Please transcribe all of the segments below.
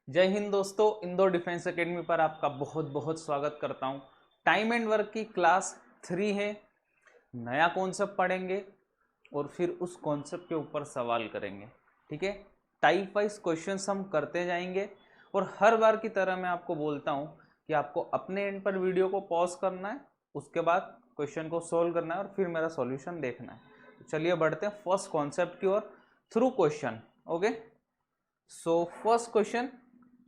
जय हिंद दोस्तों, Indore defence academy पर आपका बहुत बहुत स्वागत करता हूं। टाइम एंड वर्क की क्लास 3 है। नया कॉन्सेप्ट पढ़ेंगे और फिर उस कॉन्सेप्ट के ऊपर सवाल करेंगे। ठीक है, टाइप वाइज क्वेश्चंस हम करते जाएंगे और हर बार की तरह मैं आपको बोलता हूं कि आपको अपने एंड पर वीडियो को पॉज करना है, उसके बाद क्वेश्चन को सोल्व करना है और फिर मेरा सॉल्यूशन देखना है। तो चलिए बढ़ते हैं फर्स्ट कॉन्सेप्ट की ओर through question. Okay, so first question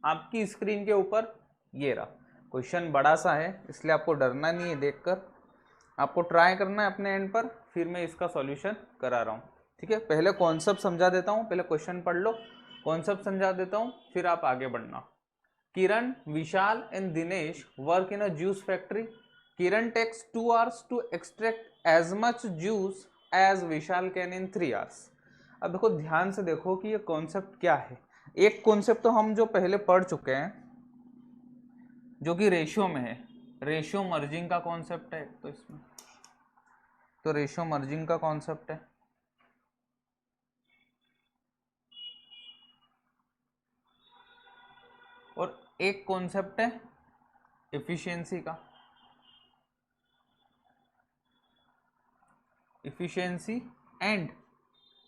आपकी स्क्रीन के ऊपर ये रहा। क्वेश्चन बड़ा सा है इसलिए आपको डरना नहीं है, देखकर आपको ट्राई करना है अपने एंड पर, फिर मैं इसका सॉल्यूशन करा रहा हूँ। ठीक है, पहले कॉन्सेप्ट समझा देता हूँ, पहले क्वेश्चन पढ़ लो, कॉन्सेप्ट समझा देता हूँ, फिर आप आगे बढ़ना। Kiran, Vishal and Dinesh work in a juice factory. Kiran takes 2 hours to extract as much juice as Vishal can in 3 hours. अब देखो, ध्यान से देखो कि ये कॉन्सेप्ट क्या है। एक कॉन्सेप्ट तो हम जो पहले पढ़ चुके हैं जो कि रेशियो में है, रेशियो मर्जिंग का कॉन्सेप्ट है। तो इसमें तो रेशियो मर्जिंग का कॉन्सेप्ट है, और एक कॉन्सेप्ट है एफिशिएंसी का, एफिशिएंसी एंड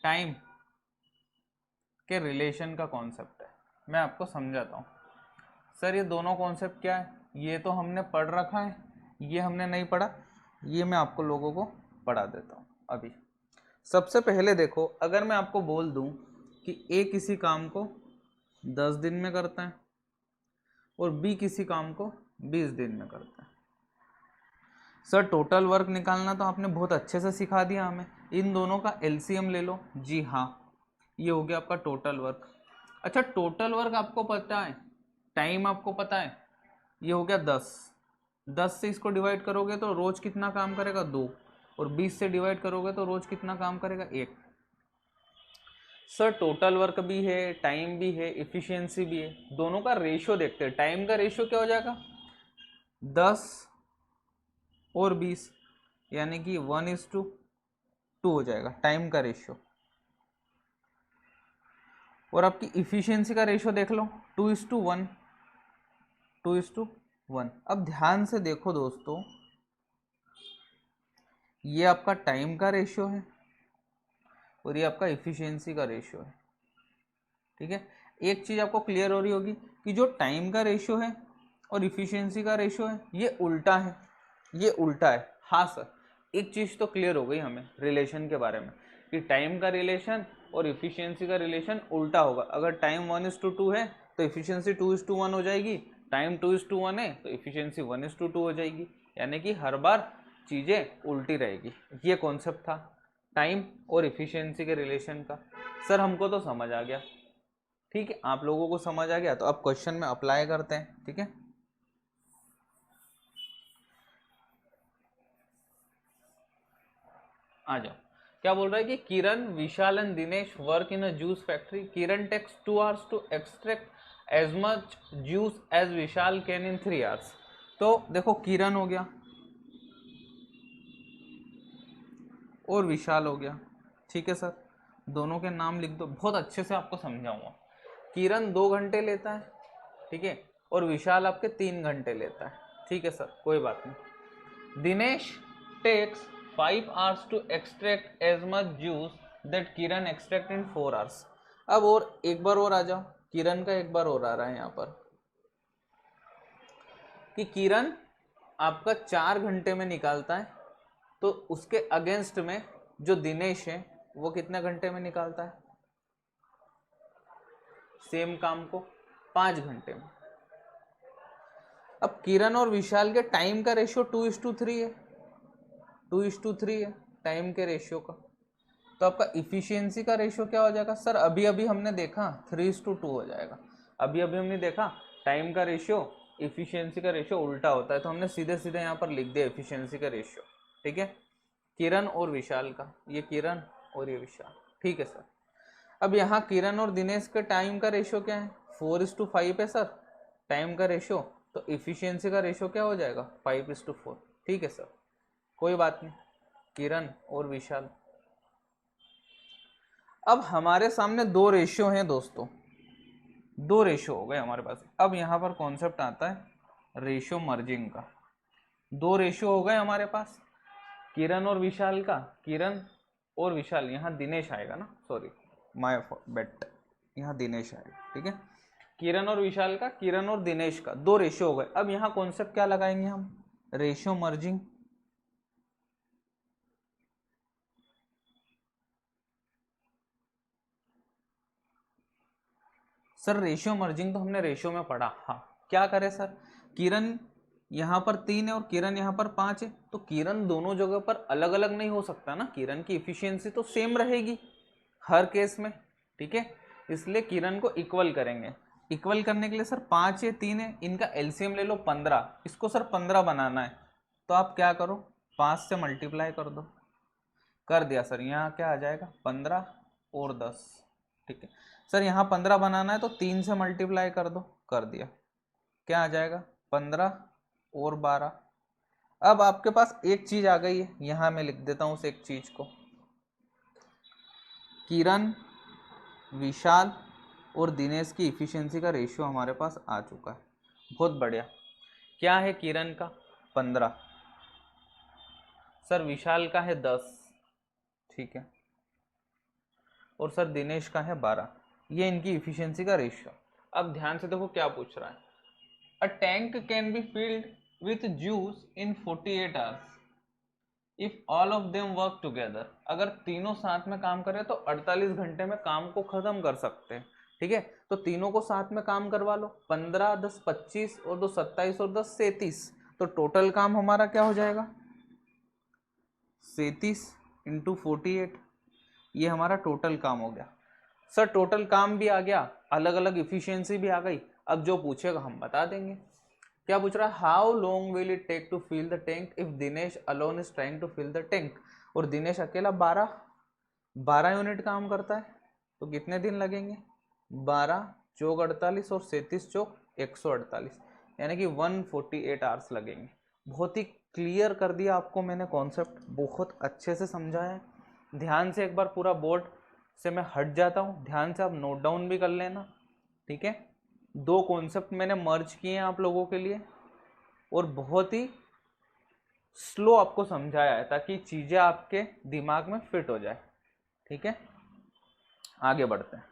टाइम के रिलेशन का कॉन्सेप्ट है। मैं आपको समझाता हूँ। सर ये दोनों कॉन्सेप्ट क्या है? ये तो हमने पढ़ रखा है, ये हमने नहीं पढ़ा, ये मैं आपको लोगों को पढ़ा देता हूँ अभी। सबसे पहले देखो, अगर मैं आपको बोल दूं कि ए किसी काम को 10 दिन में करता है और बी किसी काम को 20 दिन में करता है। सर टोटल वर्क निकालना तो आपने बहुत अच्छे से सिखा दिया हमें, इन दोनों का एलसीएम ले लो। जी हाँ, ये हो गया आपका टोटल वर्क। अच्छा, टोटल वर्क आपको पता है, टाइम आपको पता है, ये हो गया 10। 10 से इसको डिवाइड करोगे तो रोज कितना काम करेगा? 2। और 20 से डिवाइड करोगे तो रोज कितना काम करेगा? 1। सर टोटल वर्क भी है, टाइम भी है, इफिशियंसी भी है, दोनों का रेशियो देखते हैं। टाइम का रेशियो क्या हो जाएगा? 10 और 20, यानी कि 1:2 हो जाएगा टाइम का रेशियो। और आपकी इफिशियंसी का रेशियो देख लो, 2:1, 2:1। अब ध्यान से देखो दोस्तों, ये आपका टाइम का रेशियो है और ये आपका इफिशियंसी का रेशियो है। ठीक है, एक चीज आपको क्लियर हो रही होगी कि जो टाइम का रेशियो है और इफिशियंसी का रेशियो है ये उल्टा है, ये उल्टा है। हाँ सर, एक चीज तो क्लियर हो गई हमें रिलेशन के बारे में कि टाइम का रिलेशन और इफिशियंसी का रिलेशन उल्टा होगा। अगर टाइम 1:2 है तो इफिशियंसी 2:1 हो जाएगी, टाइम 2:1 है तो इफिशियंसी 1:2 हो जाएगी, यानी कि हर बार चीजें उल्टी रहेगी। ये कॉन्सेप्ट था टाइम और इफिशियंसी के रिलेशन का। सर हमको तो समझ आ गया। ठीक है, आप लोगों को समझ आ गया तो अब क्वेश्चन में अप्लाई करते हैं। ठीक है, आ जाओ। क्या बोल रहा है कि Kiran, Vishal and Dinesh work in a juice factory. Kiran takes 2 hours to extract as much juice as Vishal can in 3 hours. तो देखो, किरण हो गया और विशाल हो गया। ठीक है सर, दोनों के नाम लिख दो, बहुत अच्छे से आपको समझाऊंगा। किरण 2 घंटे लेता है, ठीक है, और विशाल आपके 3 घंटे लेता है। ठीक है सर, कोई बात नहीं। Dinesh takes 5 hours to extract as much juice that Kiran extract in 4 hours. अब और एक बार और आ जाओ, किरण का एक बार और आ रहा है यहाँ पर कि किरण आपका 4 घंटे में निकालता है, तो उसके अगेंस्ट में जो दिनेश है वो कितने घंटे में निकालता है सेम काम को? 5 घंटे में। अब किरण और विशाल के टाइम का रेशियो 2:3 है, 2:3 है टाइम के रेशियो का। तो आपका इफिशियंसी का रेशियो क्या हो जाएगा? सर अभी अभी हमने देखा 3:2 हो जाएगा। अभी अभी हमने देखा टाइम का रेशियो इफिशियंसी का रेशियो उल्टा होता है, तो हमने सीधे सीधे यहाँ पर लिख दिया इफिशियंसी का रेशियो। ठीक है, किरण और विशाल का, ये किरण और ये विशाल। ठीक है सर, अब यहाँ किरण और दिनेश के टाइम का रेशियो क्या है? 4:5 है सर टाइम का रेशियो, तो इफिशियंसी का रेशियो क्या हो जाएगा? 5:4। ठीक है सर, कोई बात नहीं, किरण और विशाल। अब हमारे सामने दो रेशियो हैं दोस्तों, दो रेशो हो गए हमारे पास। अब यहाँ पर कॉन्सेप्ट आता है रेशो मर्जिंग का। दो रेशो हो गए हमारे पास, किरण और विशाल का, किरण और विशाल, यहाँ दिनेश आएगा ना, सॉरी माय बेट, यहाँ दिनेश आएगा, ठीक है। किरण और विशाल का, किरण और दिनेश का, दो रेशो हो गए। अब यहाँ कॉन्सेप्ट क्या लगाएंगे हम, ratio merging. Sir ratio merging तो हमने रेशियो में पढ़ा, हाँ क्या करें सर, किरण यहाँ पर 3 है और किरण यहाँ पर 5 है, तो किरण दोनों जगह पर अलग अलग नहीं हो सकता ना, किरण की इफिशियंसी तो सेम रहेगी हर केस में, ठीक है। इसलिए किरण को इक्वल करेंगे। इक्वल करने के लिए सर 5 है 3 है, इनका एलसीएम ले लो 15, इसको सर 15 बनाना है, तो आप क्या करो 5 से मल्टीप्लाई कर दो। कर दिया सर, यहाँ क्या आ जाएगा 15 और 10, ठीक है। सर यहाँ 15 बनाना है तो 3 से मल्टीप्लाई कर दो, कर दिया, क्या आ जाएगा 15 और 12। अब आपके पास एक चीज आ गई है, यहाँ मैं लिख देता हूँ उस एक चीज को, किरण, विशाल और दिनेश की इफिशियंसी का रेशियो हमारे पास आ चुका है। बहुत बढ़िया। क्या है किरण का 15, सर विशाल का है 10, ठीक है, और सर दिनेश का है 12। ये इनकी इफिशियंसी का रेशियो। अब ध्यान से देखो क्या पूछ रहा है, a tank can be filled with juice in 48 hours if all of them work together. अगर तीनों साथ में काम करें तो 48 घंटे में काम को खत्म कर सकते हैं, ठीक है। तो तीनों को साथ में काम करवा लो, 15 10 25 और 2 27 और 10 37, तो टोटल काम हमारा क्या हो जाएगा 37 इंटू 48, ये हमारा टोटल काम हो गया। सर टोटल काम भी आ गया, अलग अलग इफिशियंसी भी आ गई। अब जो पूछेगा हम बता देंगे। क्या पूछ रहा है, how long will it take to fill the tank if Dinesh alone is trying to fill the tank. और दिनेश अकेला 12 यूनिट काम करता है, तो कितने दिन लगेंगे 12 चौक 48 और 37 चौक 148, यानी कि 148 आवर्स लगेंगे। बहुत ही क्लियर कर दिया आपको मैंने कॉन्सेप्ट, बहुत अच्छे से समझाया है। ध्यान से एक बार पूरा बोर्ड से मैं हट जाता हूँ, ध्यान से आप नोट डाउन भी कर लेना, ठीक है। दो कॉन्सेप्ट मैंने मर्ज किए हैं आप लोगों के लिए, और बहुत ही स्लो आपको समझाया है ताकि चीज़ें आपके दिमाग में फिट हो जाए, ठीक है। आगे बढ़ते हैं।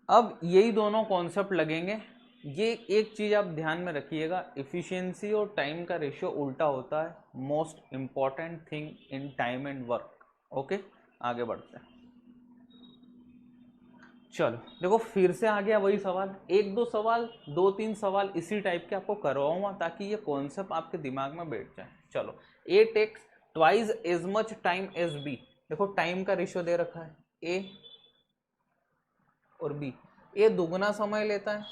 अब यही दोनों कॉन्सेप्ट लगेंगे। ये एक चीज़ आप ध्यान में रखिएगा, इफिशियंसी और टाइम का रेशियो उल्टा होता है, most important thing in time and work. Okay, आगे बढ़ते हैं। चलो देखो फिर से आ गया वही सवाल, एक दो सवाल, दो तीन सवाल इसी टाइप के आपको करवाऊंगा ताकि ये कॉन्सेप्ट आपके दिमाग में बैठ जाए। चलो, A takes twice as much time as B. देखो टाइम का रेशियो दे रखा है, ए और बी। ए दुगना समय लेता है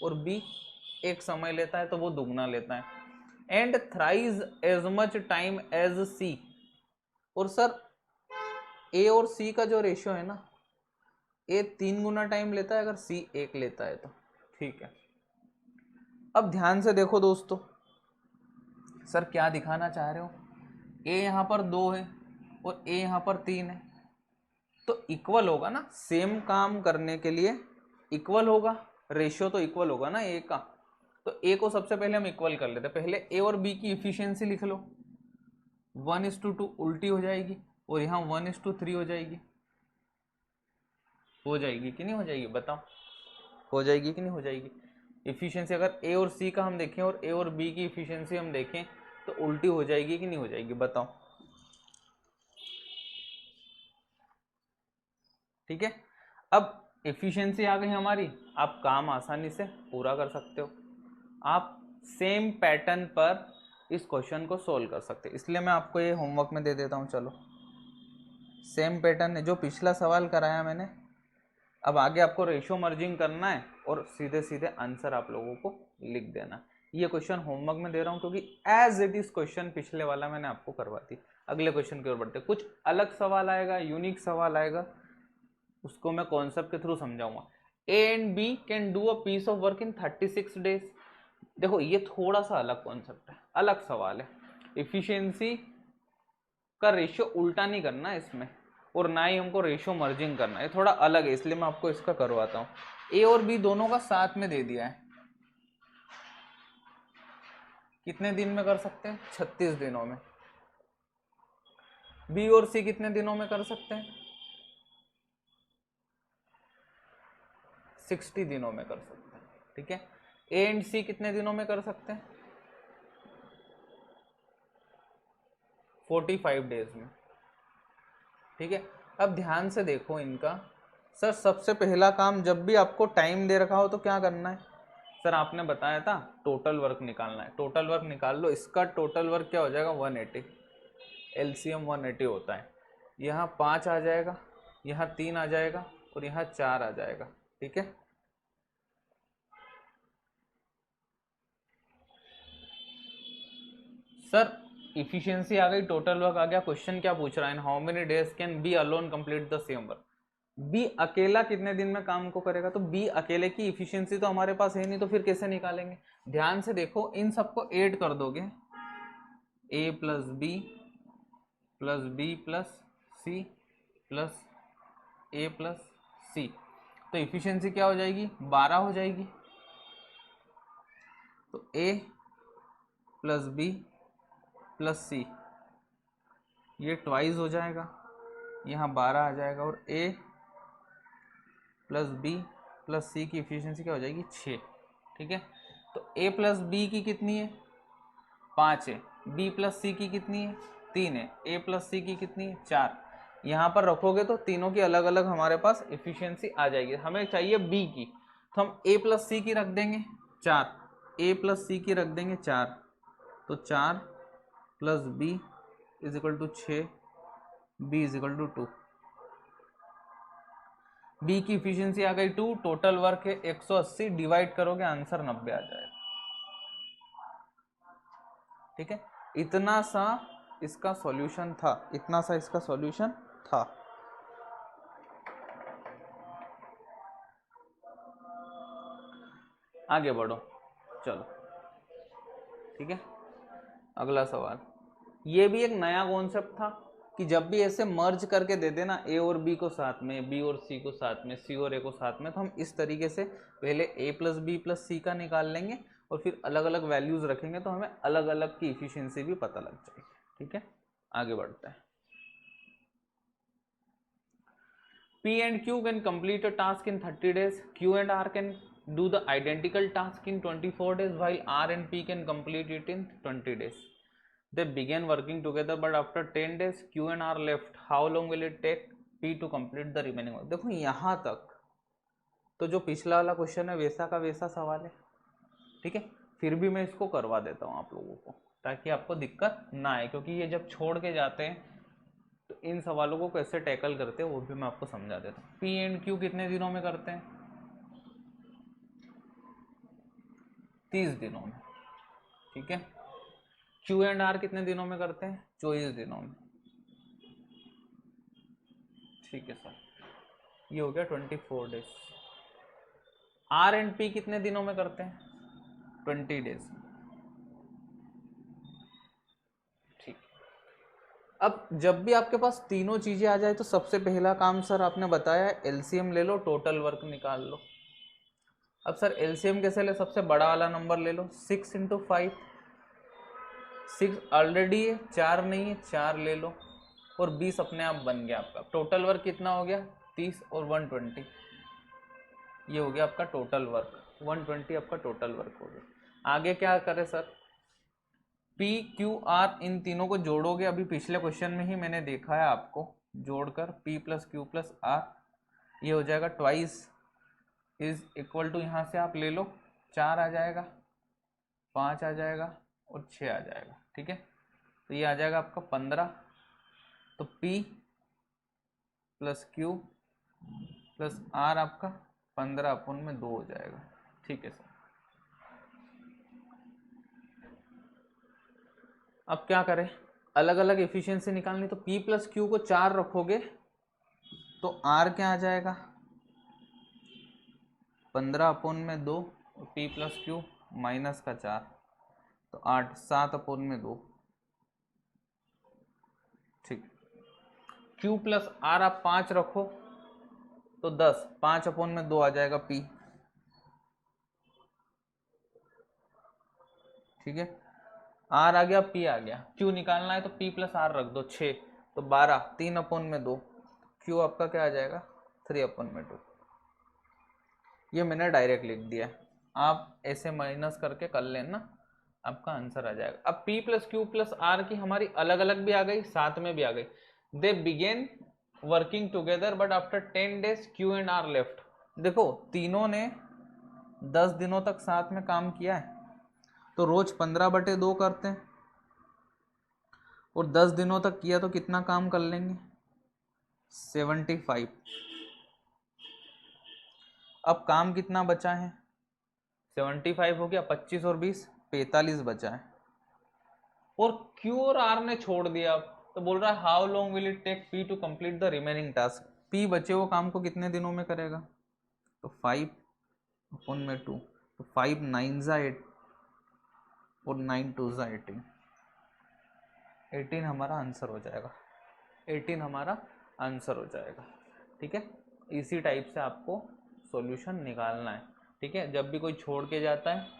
और बी एक समय लेता है, तो वो दुगना लेता है। And thrice as much time as C. और सर ए और सी का जो रेशियो है ना, ए 3 गुना टाइम लेता है अगर सी 1 लेता है तो, ठीक है। अब ध्यान से देखो दोस्तों, सर क्या दिखाना चाह रहे हो, ए यहाँ पर 2 है और ए यहाँ पर 3 है, तो इक्वल होगा ना, सेम काम करने के लिए इक्वल होगा, रेशियो तो इक्वल होगा ना ए का। तो ए को सबसे पहले हम इक्वल कर लेते हैं, पहले ए और बी की इफिशियंसी लिख लो, 1:2 उल्टी हो जाएगी और यहाँ 1:3 हो जाएगी। हो जाएगी कि नहीं हो जाएगी बताओ, हो जाएगी कि नहीं हो जाएगी। इफिशियंसी अगर ए और सी का हम देखें और ए और बी की इफिशियंसी हम देखें तो उल्टी हो जाएगी कि नहीं हो जाएगी बताओ, ठीक है। अब एफिशिएंसी आ गई हमारी, आप काम आसानी से पूरा कर सकते हो, आप सेम पैटर्न पर इस क्वेश्चन को सोल्व कर सकते हैं। इसलिए मैं आपको ये होमवर्क में दे देता हूँ। चलो, सेम पैटर्न है जो पिछला सवाल कराया मैंने, अब आगे आपको रेशियो मर्जिंग करना है और सीधे सीधे आंसर आप लोगों को लिख देना। ये क्वेश्चन होमवर्क में दे रहा हूँ क्योंकि एज इट इज क्वेश्चन पिछले वाला मैंने आपको करवा दी। अगले क्वेश्चन की ओर बढ़ते, कुछ अलग सवाल आएगा, यूनिक सवाल आएगा, उसको मैं कॉन्सेप्ट के थ्रू समझाऊंगा। A and B can do a piece of work in 36 days. देखो ये थोड़ा सा अलग कॉन्सेप्ट है, अलग सवाल है। इफिशियंसी का रेशियो उल्टा नहीं करना है इसमें, और ना ही हमको रेशियो मर्जिंग करना है, थोड़ा अलग है, इसलिए मैं आपको इसका करवाता हूँ। ए और बी दोनों का साथ में दे दिया है, कितने दिन में कर सकते हैं? 36 दिनों में। बी और सी कितने दिनों में कर सकते हैं? 60 दिनों में कर सकते हैं। ठीक है, ए एंड सी कितने दिनों में कर सकते हैं? 45 डेज में। ठीक है, अब ध्यान से देखो इनका। सर सबसे पहला काम, जब भी आपको टाइम दे रखा हो तो क्या करना है? सर आपने बताया था टोटल वर्क निकालना है, टोटल वर्क निकाल लो। इसका टोटल वर्क क्या हो जाएगा? 180, एलसीएम 180 होता है। यहाँ 5 आ जाएगा, यहाँ 3 आ जाएगा और यहाँ 4 आ जाएगा। ठीक है, सर इफिशियंसी आ गई, टोटल वर्क आ गया। क्वेश्चन क्या पूछ रहा है? How many days can B alone complete the same work? B अकेला कितने दिन में काम को करेगा? तो बी अकेले की इफिशियंसी तो हमारे पास है नहीं, तो फिर कैसे निकालेंगे? ध्यान से देखो, इन सबको ऐड कर दोगे, A plus B plus C plus A plus C, तो इफिशियंसी क्या हो जाएगी? 12 हो जाएगी। तो A plus B plus C, ये ट्वाइस हो जाएगा, यहाँ 12 आ जाएगा। और A plus B plus C की इफिशियंसी क्या हो जाएगी? 6। ठीक है, तो ए प्लस बी की कितनी है? 5 है। बी प्लस सी की कितनी है? 3 है। ए प्लस सी की कितनी है? 4। यहाँ पर रखोगे तो तीनों की अलग अलग हमारे पास इफिशियंसी आ जाएगी। हमें चाहिए बी की, तो हम ए प्लस सी की रख देंगे 4, ए प्लस सी की रख देंगे 4, तो 4 plus B is equal to 6, B is equal to 2। B की इफिशियंसी आ गई 2, टोटल वर्क है 180, डिवाइड करोगे आंसर 90 आ जाएगा। ठीक है, इतना सा इसका सॉल्यूशन था, इतना सा इसका सॉल्यूशन था। आगे बढ़ो, चलो। ठीक है, अगला सवाल, ये भी एक नया कॉन्सेप्ट था कि जब भी ऐसे मर्ज करके दे देना ए और बी को साथ में, बी और सी को साथ में, सी और ए को साथ में, तो हम इस तरीके से पहले ए प्लस बी प्लस सी का निकाल लेंगे और फिर अलग अलग वैल्यूज रखेंगे, तो हमें अलग अलग की इफिशियंसी भी पता लग जाएगी। ठीक है, आगे बढ़ते हैं। P and Q can complete a task in 30 days. Q and R can do the identical task in 24 days, while R and P can complete it in 20 days. They began working together, but after 10 days, Q and R left. How long will it take P to complete the remaining work? देखो यहाँ तक तो जो पिछला वाला question है वैसा का वैसा सवाल है। ठीक है, फिर भी मैं इसको करवा देता हूँ आप लोगों को, ताकि आपको दिक्कत ना आए, क्योंकि ये जब छोड़ के जाते हैं तो इन सवालों को कैसे टैकल करते हैं वो भी मैं आपको समझा देता हूँ। पी एंड क्यू कितने दिनों में करते हैं? 30 दिनों में। ठीक है, क्यू एंड आर कितने दिनों में करते हैं? 24 दिनों में। ठीक है सर, ये हो गया 24 डेज। आर एंड पी कितने दिनों में करते हैं? 20 डेज। ठीक, अब जब भी आपके पास तीनों चीजें आ जाए तो सबसे पहला काम सर आपने बताया एलसीएम ले लो, टोटल वर्क निकाल लो। अब सर एलसीएम कैसे ले? सबसे बड़ा वाला नंबर ले लो, 6 इंटू 5, 6 ऑलरेडी है, 4 नहीं है, 4 ले लो और 20 अपने आप बन गया आपका। टोटल वर्क कितना हो गया? 30 और 120, ये हो गया आपका टोटल वर्क। 120 आपका टोटल वर्क हो गया। आगे क्या करें सर? पी क्यू आर, इन तीनों को जोड़ोगे, अभी पिछले क्वेश्चन में ही मैंने देखा है आपको, जोड़कर P plus Q plus R, ये हो जाएगा ट्वाइस इज इक्वल टू, यहाँ से आप ले लो 4 आ जाएगा, 5 आ जाएगा और 6 आ जाएगा। ठीक है, तो ये आ जाएगा आपका 15, तो P plus Q plus R आपका 15/2 हो जाएगा। ठीक है सर, अब क्या करें? अलग अलग एफिशिएंसी निकालनी, तो P प्लस Q को 4 रखोगे तो R क्या आ जाएगा? 15/2 और P प्लस Q माइनस का 4, तो 8, 7/2। ठीक, Q प्लस R आप 5 रखो तो 10, 5/2 आ जाएगा P, ठीक है, आर आ गया, पी आ गया, क्यू निकालना है तो पी प्लस आर रख दो 6, तो 12, 3/2, क्यू आपका क्या आ जाएगा 3/2। ये मैंने डायरेक्ट लिख दिया, आप ऐसे माइनस करके कर लेना, आपका आंसर आ जाएगा। अब P plus Q plus R की हमारी अलग अलग भी आ गई, साथ में भी आ गई। They began working together but after 10 days Q and R left. देखो तीनों ने 10 दिनों तक साथ में काम किया है, तो रोज 15/2 करते हैं, और 10 दिनों तक किया तो कितना काम कर लेंगे 75। अब काम कितना बचा है 75 हो गया, 25 और 20 45 बचा है, और Q और R ने छोड़ दिया। तो बोल रहा है how long will it take P to complete the remaining task. P बचे हुए काम को कितने दिनों में करेगा, तो 5/2, तो 5 9 8 और 9 2 18, 18 हमारा आंसर हो जाएगा, 18 हमारा आंसर हो जाएगा। ठीक है, इसी टाइप से आपको सॉल्यूशन निकालना है। ठीक है, जब भी कोई छोड़ के जाता है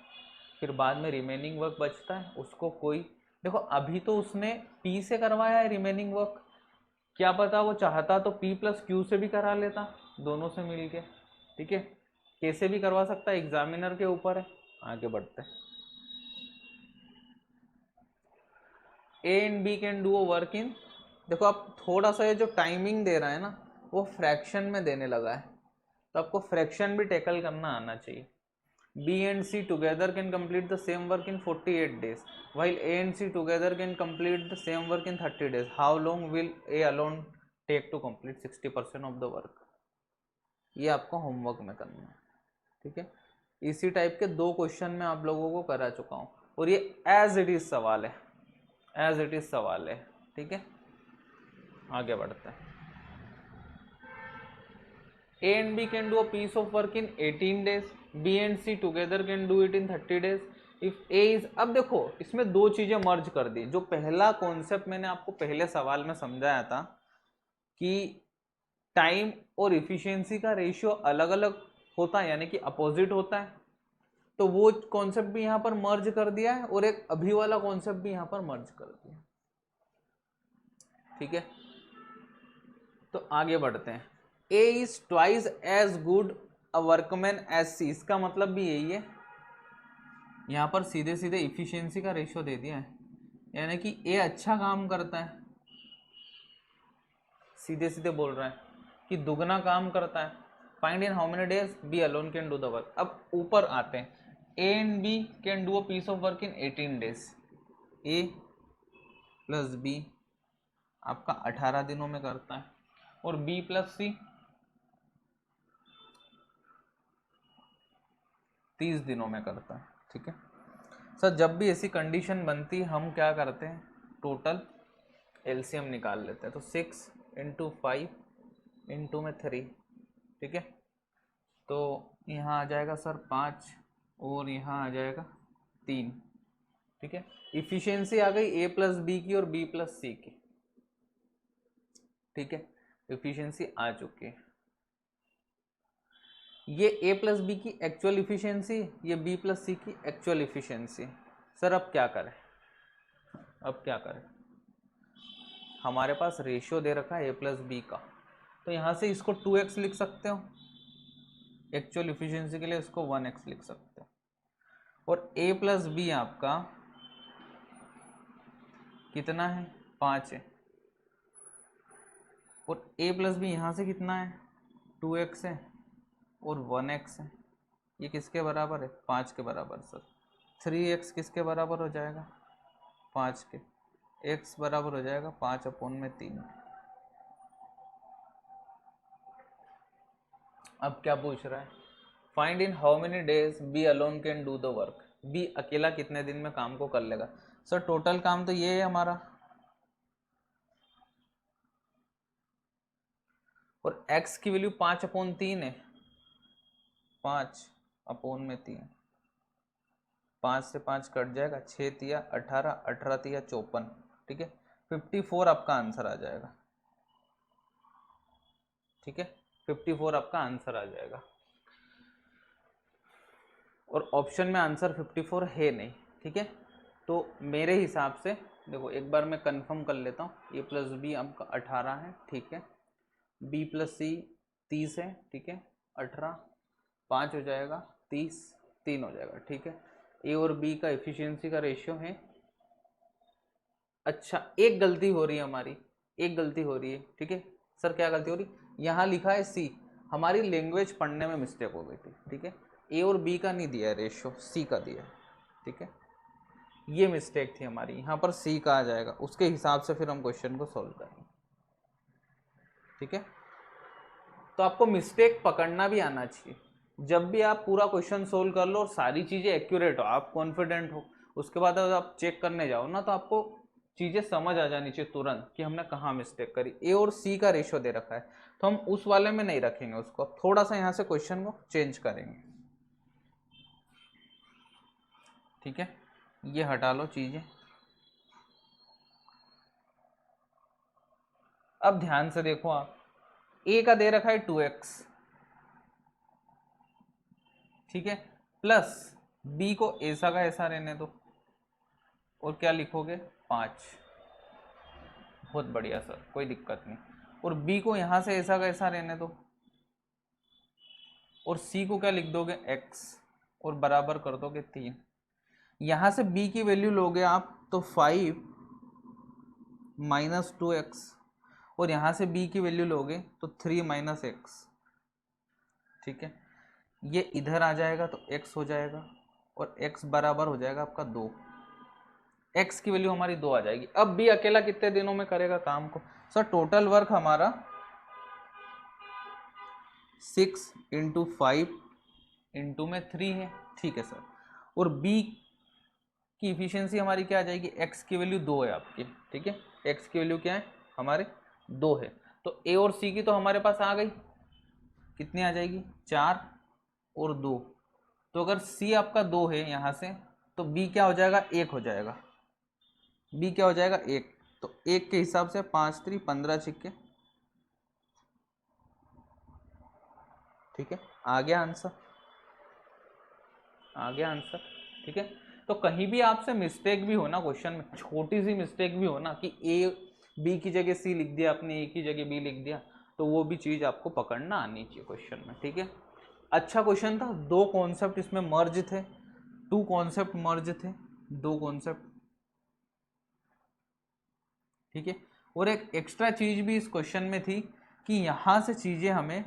फिर बाद में रिमेनिंग वर्क बचता है, उसको कोई, देखो अभी तो उसने P से करवाया है रिमेनिंग वर्क, क्या पता वो चाहता तो P प्लस क्यू से भी करा लेता, दोनों से मिलके। ठीक है, कैसे भी करवा सकता है, एग्जामिनर के ऊपर है। आगे बढ़ते हैं। A and B can do work in, देखो आप थोड़ा सा ये जो टाइमिंग दे रहा है ना वो फ्रैक्शन में देने लगा है, तो आपको फ्रैक्शन भी टैकल करना आना चाहिए। B and C together can complete the same work in 48 days, while A and C together can complete the same work in 30 days. How long will A alone take to complete 60% of the work? ये आपको homework में करना है। ठीक है, इसी type के 2 question मैं आप लोगों को करा चुका हूँ, और ये एज इट इज सवाल है, एज इट इज सवाल है। ठीक है, आगे बढ़ते हैं। A and B can do a piece of work in 18 days. B and C together can do it in 30 days. If A is, अब देखो इसमें 2 चीजें मर्ज कर दी। जो पहला कॉन्सेप्ट मैंने आपको पहले सवाल में समझाया था कि टाइम और इफिशियंसी का रेशियो अलग अलग होता है, यानी कि अपोजिट होता है, तो वो कॉन्सेप्ट भी यहाँ पर मर्ज कर दिया है, और एक अभी वाला कॉन्सेप्ट भी यहाँ पर मर्ज कर दिया। ठीक है, तो आगे बढ़ते हैं। A is twice as good a workman as C, इसका मतलब भी यही है, यहाँ पर सीधे सीधे इफिशियंसी का रेशियो दे दिया है, यानी कि A अच्छा काम करता है, सीधे सीधे बोल रहा है कि दुगना काम करता है। Find in how many days B alone can do the work। अब ऊपर आते हैं, A and B can do a piece of work in 18 days। A plus B आपका 18 दिनों में करता है, और B प्लस C 30 दिनों में करता है। ठीक है सर, जब भी ऐसी कंडीशन बनती है हम क्या करते हैं, टोटल एलसीएम निकाल लेते हैं। तो 6 × 5 × 3, ठीक है, तो यहाँ आ जाएगा सर 5, और यहाँ आ जाएगा 3। ठीक है, इफिशियंसी आ गई A प्लस बी की और B प्लस सी की। ठीक है, इफिशियंसी आ चुकी है। ये A प्लस बी की एक्चुअल इफिशियंसी, ये B प्लस सी की एक्चुअल इफिशियंसी। सर अब क्या करें, अब क्या करें, हमारे पास रेशियो दे रखा है A प्लस बी का, तो यहाँ से इसको 2x लिख सकते हो, एक्चुअल इफिशियंसी के लिए इसको 1x लिख सकते हो, और A प्लस बी आपका कितना है 5 है, और A प्लस बी यहाँ से कितना है 2x है, और 1x है। ये किसके बराबर है 5 के बराबर सर। 3x किसके बराबर हो जाएगा 5 के, x बराबर हो जाएगा 5/3। अब क्या पूछ रहा है, find in how many days B alone can do the work. B अकेला कितने दिन में काम को कर लेगा। सर टोटल काम तो ये है हमारा, और x की वैल्यू 5/3 है, 5/3, 5 से 5 कट जाएगा, 6 तिया 18, 18 तिया 54। ठीक है, 54 आपका आंसर आ जाएगा। ठीक है, 54 आपका आंसर आ जाएगा, और ऑप्शन में आंसर 54 है नहीं। ठीक है, तो मेरे हिसाब से देखो एक बार मैं कंफर्म कर लेता हूँ, a प्लस बी आपका 18 है, ठीक है, b प्लस सी 30 है, ठीक है, 18 5 हो जाएगा, 30 3 हो जाएगा, ठीक है। ए और बी का एफिशिएंसी का रेशियो है, अच्छा एक गलती हो रही है हमारी, एक गलती हो रही है, ठीक है सर, क्या गलती हो रही, यहाँ लिखा है सी, हमारी लैंग्वेज पढ़ने में मिस्टेक हो गई थी, ठीक है, ए और बी का नहीं दिया है रेशियो, सी का दिया है, ठीक है, ये मिस्टेक थी हमारी, यहाँ पर सी का आ जाएगा, उसके हिसाब से फिर हम क्वेश्चन को सॉल्व करेंगे, ठीक है। तो आपको मिस्टेक पकड़ना भी आना चाहिए, जब भी आप पूरा क्वेश्चन सोल्व कर लो और सारी चीज़ें एक्यूरेट हो, आप कॉन्फिडेंट हो, उसके बाद अगर आप चेक करने जाओ ना तो आपको चीज़ें समझ आ जानी चाहिए तुरंत कि हमने कहाँ मिस्टेक करी। ए और सी का रेशियो दे रखा है तो हम उस वाले में नहीं रखेंगे उसको, थोड़ा सा यहाँ से क्वेश्चन को चेंज करेंगे, ठीक है, ये हटा लो चीज़ें। अब ध्यान से देखो आप, ए का दे रखा है 2x, ठीक है, प्लस बी को ऐसा का ऐसा रहने दो और क्या लिखोगे 5, बहुत बढ़िया सर, कोई दिक्कत नहीं, और बी को यहां से ऐसा का ऐसा रहने दो और सी को क्या लिख दोगे x और बराबर कर दोगे 3, यहां से b की वैल्यू लोगे आप तो 5 माइनस 2x और यहां से b की वैल्यू लोगे तो 3 माइनस x, ठीक है, ये इधर आ जाएगा तो x हो जाएगा और x बराबर हो जाएगा आपका 2, x की वैल्यू हमारी 2 आ जाएगी। अब b अकेला कितने दिनों में करेगा काम को, सर टोटल वर्क हमारा 6 इंटू 5 इंटू में 3 है, ठीक है सर, और b की इफिशियंसी हमारी क्या आ जाएगी, x की वैल्यू 2 है आपकी, ठीक है, x की वैल्यू क्या है हमारे 2 है, तो a और c की तो हमारे पास आ गई, कितनी आ जाएगी 4 और 2, तो अगर c आपका 2 है यहाँ से तो b क्या हो जाएगा 1 हो जाएगा, b क्या हो जाएगा 1, तो 1 के हिसाब से 5 3 15 छिक्के, ठीक है, आ गया आंसर, आ गया आंसर, ठीक है। तो कहीं भी आपसे मिस्टेक भी हो ना क्वेश्चन में, छोटी सी मिस्टेक भी हो ना कि ए बी की जगह सी लिख दिया आपने, ए की जगह बी लिख दिया, तो वो भी चीज़ आपको पकड़ना आनी चाहिए क्वेश्चन में, ठीक है। अच्छा क्वेश्चन था, 2 कॉन्सेप्ट इसमें मर्ज थे, 2 कॉन्सेप्ट मर्ज थे, 2 कॉन्सेप्ट, ठीक है, और एक एक्स्ट्रा चीज भी इस क्वेश्चन में थी कि यहां से चीजें हमें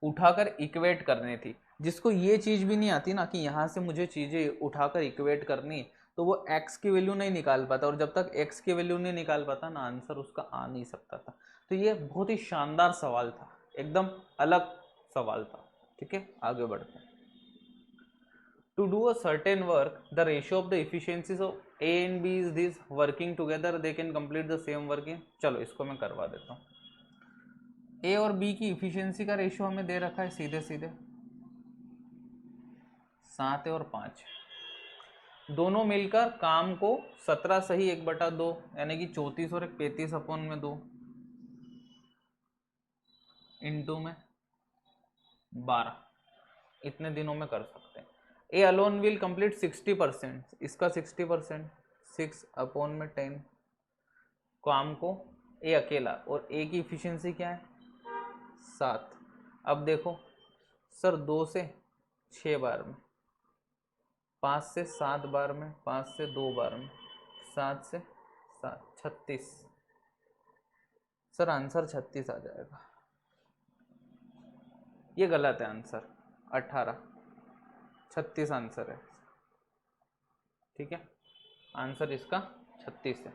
उठाकर इक्वेट करनी थी, जिसको ये चीज भी नहीं आती ना कि यहाँ से मुझे चीजें उठाकर इक्वेट करनी, तो वो x की वैल्यू नहीं निकाल पाता, और जब तक x की वैल्यू नहीं निकाल पाता ना आंसर उसका आ नहीं सकता था। तो ये बहुत ही शानदार सवाल था, एकदम अलग सवाल था, ठीक है, आगे बढ़ते हैं। To do a certain work, the ratio of the efficiencies of A and B is this, working together they can complete the same work in, चलो इसको मैं करवा देता हूँ। ए और बी की इफिशियंसी का रेशियो हमें दे रखा है सीधे सीधे 7 और 5, दोनों मिलकर काम को 17 सही 1/2 यानी कि 34 और 35 अपॉन में 2 इंटू में 12, इतने दिनों में कर सकते हैं। ए अलोन विल कंप्लीट 60%, इसका 60%, 6 अपॉन में 10 काम को ए अकेला, और ए की इफिशियंसी क्या है 7। अब देखो सर 2 से 6 बार में, 5 से 7 बार में, 5 से 2 बार में, 7 से 7 36, सर आंसर 36 आ जाएगा, ये गलत है आंसर, 18 36 आंसर है, ठीक है, आंसर इसका 36 है,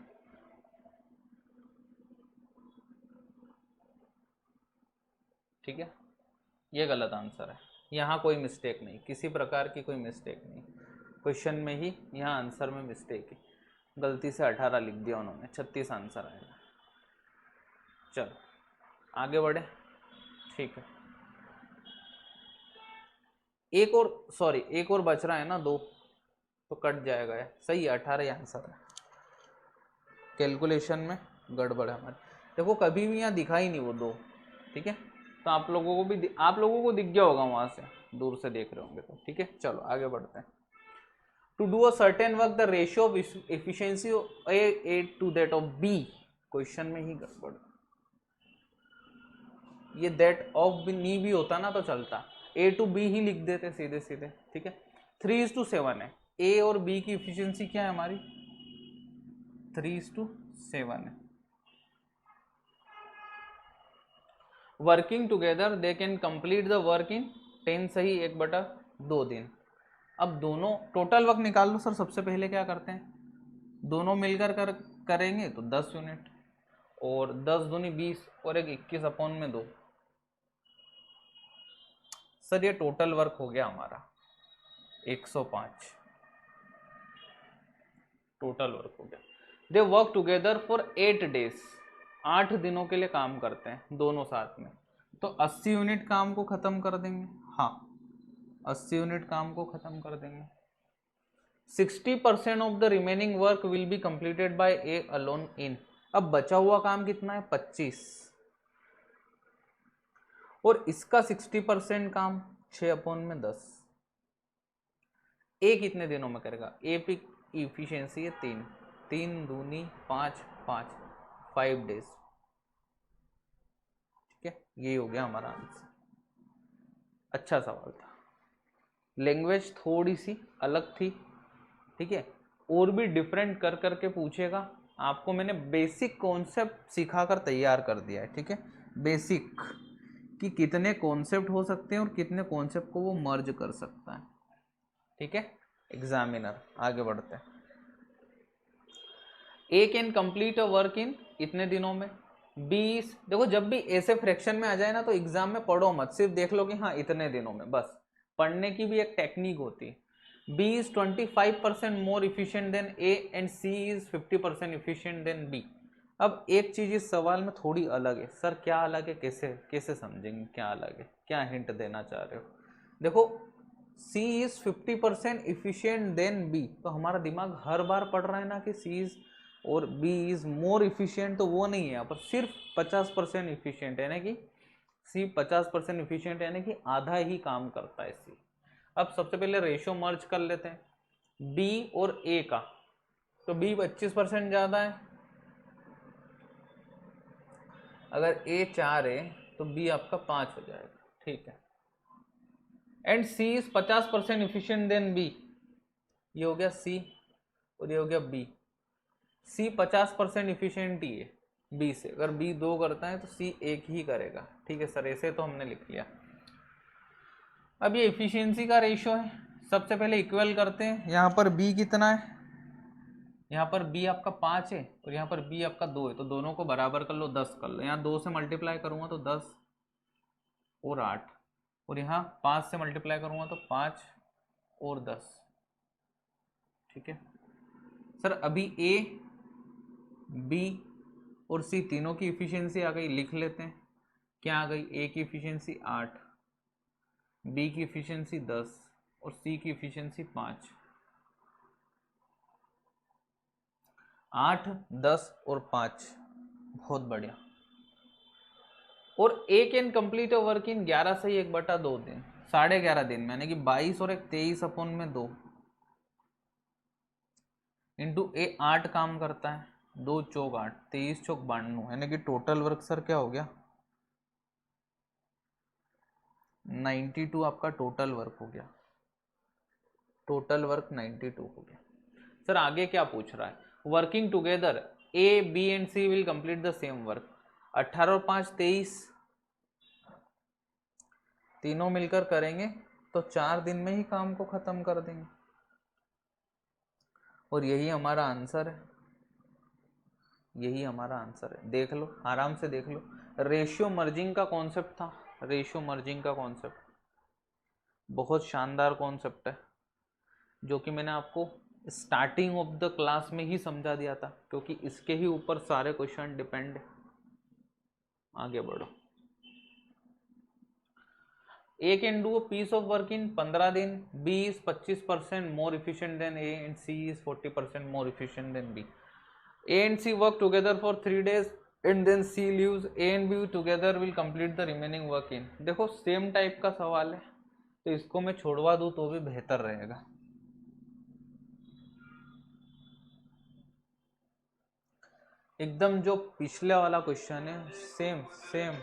ठीक है, ये गलत आंसर है, यहाँ कोई मिस्टेक नहीं, किसी प्रकार की कोई मिस्टेक नहीं, क्वेश्चन में ही यहाँ आंसर में मिस्टेक है, गलती से 18 लिख दिया उन्होंने, 36 आंसर आएगा। चलो आगे बढ़े, ठीक है, एक और सॉरी एक और बच रहा है ना 2, तो कट जाएगा है, सही है 18 आंसर है, कैलकुलेशन में गड़बड़ है हमारी, देखो कभी भी यहाँ दिखा ही नहीं वो 2, ठीक है, तो आप लोगों को भी, आप लोगों को दिख गया होगा वहां से दूर से देख रहे होंगे तो, ठीक है, चलो आगे बढ़ते हैं। To do a certain work the ratio of efficiency A to that of B, question में ही गड़बड़, ये दैट ऑफ नी भी होता ना तो चलता, ए टू बी ही लिख देते सीधे सीधे, ठीक है। 3:7 है, ए और बी की इफिशियंसी क्या है हमारी 3:7 है। Working together they can complete the work in 10 सही 1/2 दिन। अब दोनों टोटल वर्क निकाल लो सर, सबसे पहले क्या करते हैं, दोनों मिलकर करेंगे तो 10 यूनिट, और 10 दूनी 20 और एक 21/2। सर ये टोटल वर्क हो गया हमारा 105, टोटल वर्क हो गया। They work together for 8 days, 8 दिनों के लिए काम करते हैं दोनों साथ में, तो 80 यूनिट काम को खत्म कर देंगे, हाँ 80 यूनिट काम को खत्म कर देंगे। 60% of the remaining work will be completed by A alone in. अब बचा हुआ काम कितना है 25, और इसका 60% काम 6/10। ए कितने दिनों में करेगा, ए की इफिशियंसी है 3, 3 दूनी 5, 5 डेज, ठीक है। ये हो गया हमारा आंसर। अच्छा सवाल था, लैंग्वेज थोड़ी सी अलग थी, ठीक है, और भी डिफरेंट कर करके पूछेगा। आपको मैंने बेसिक कॉन्सेप्ट सिखाकर तैयार कर दिया है, ठीक है, बेसिक कि कितने कॉन्सेप्ट हो सकते हैं और कितने कॉन्सेप्ट को वो मर्ज कर सकता है, ठीक है। एग्जामिनर, आगे बढ़ते हैं। A can complete a work in इतने दिनों में, 20। देखो जब भी ऐसे फ्रैक्शन में आ जाए ना तो एग्जाम में पढ़ो मत, सिर्फ देख लो कि हाँ इतने दिनों में, बस पढ़ने की भी एक टेक्निक होती है। B is 25% more efficient than A and C is 50% efficient than B. अब एक चीज इस सवाल में थोड़ी अलग है, सर क्या अलग है, कैसे कैसे समझेंगे क्या अलग है, क्या हिंट देना चाह रहे हो। देखो C is 50% efficient than B, तो हमारा दिमाग हर बार पढ़ रहा है ना कि C इज और B इज मोर इफिशियंट, तो वो नहीं है यहाँ पर, सिर्फ 50% इफिशियंट है, यानी कि C 50% इफिशियंट, यानी कि आधा ही काम करता है C। अब सबसे पहले रेशियो मर्ज कर लेते हैं B और A का, तो B 25% ज़्यादा है, अगर A 4 है तो B आपका 5 हो जाएगा, ठीक है। And C is 50% efficient than B, ये हो गया C और ये हो गया B। C 50% इफिशियंट ही है B से, अगर B 2 करता है तो C 1 ही करेगा, ठीक है सर, ऐसे तो हमने लिख लिया। अब ये इफिशियंसी का रेशियो है, सबसे पहले इक्वल करते हैं। यहाँ पर B कितना है, यहाँ पर B आपका 5 है और यहाँ पर B आपका 2 है, तो दोनों को बराबर कर लो, 10 कर लो। यहाँ 2 से मल्टीप्लाई करूँगा तो 10 और 8, और यहाँ 5 से मल्टीप्लाई करूँगा तो 5 और 10, ठीक है सर। अभी A, B और C तीनों की इफिशियंसी आ गई, लिख लेते हैं। क्या आ गई, A की इफिशियंसी 8, B की इफिशियंसी 10 और C की इफिशियंसी 5। 8, 10 और 5, बहुत बढ़िया। और A can complete a work इन 11 से 1/2 दिन, 11.5 दिन में, यानी कि 22 और 23/2 इंटू A 8 काम करता है, 2 चौक 8, 23 चौक 92, यानी कि टोटल वर्क सर क्या हो गया 92 आपका टोटल वर्क हो गया, टोटल वर्क 92 हो गया। सर आगे क्या पूछ रहा है, working together A, B and C will complete the same work. 18 और 5 23, तीनों मिलकर करेंगे तो 4 दिन में ही काम को खत्म कर देंगे, और यही हमारा आंसर है, यही हमारा आंसर है। देख लो आराम से देख लो, रेशियो मर्जिंग का कॉन्सेप्ट था, रेशियो मर्जिंग का कॉन्सेप्ट बहुत शानदार कॉन्सेप्ट है, जो कि मैंने आपको स्टार्टिंग ऑफ द क्लास में ही समझा दिया था, क्योंकि इसके ही ऊपर सारे क्वेश्चन डिपेंड है। आगे बढ़ो। A can do a piece of work in 15 दिन, B is 25% more efficient than A and C is 40% more efficient than B। A and C work together for 3 days and then C leaves, A and B together will complete the remaining work in। देखो same type का सवाल है, तो इसको मैं छोड़वा दूँ तो भी बेहतर रहेगा। एकदम जो पिछले वाला क्वेश्चन है सेम सेम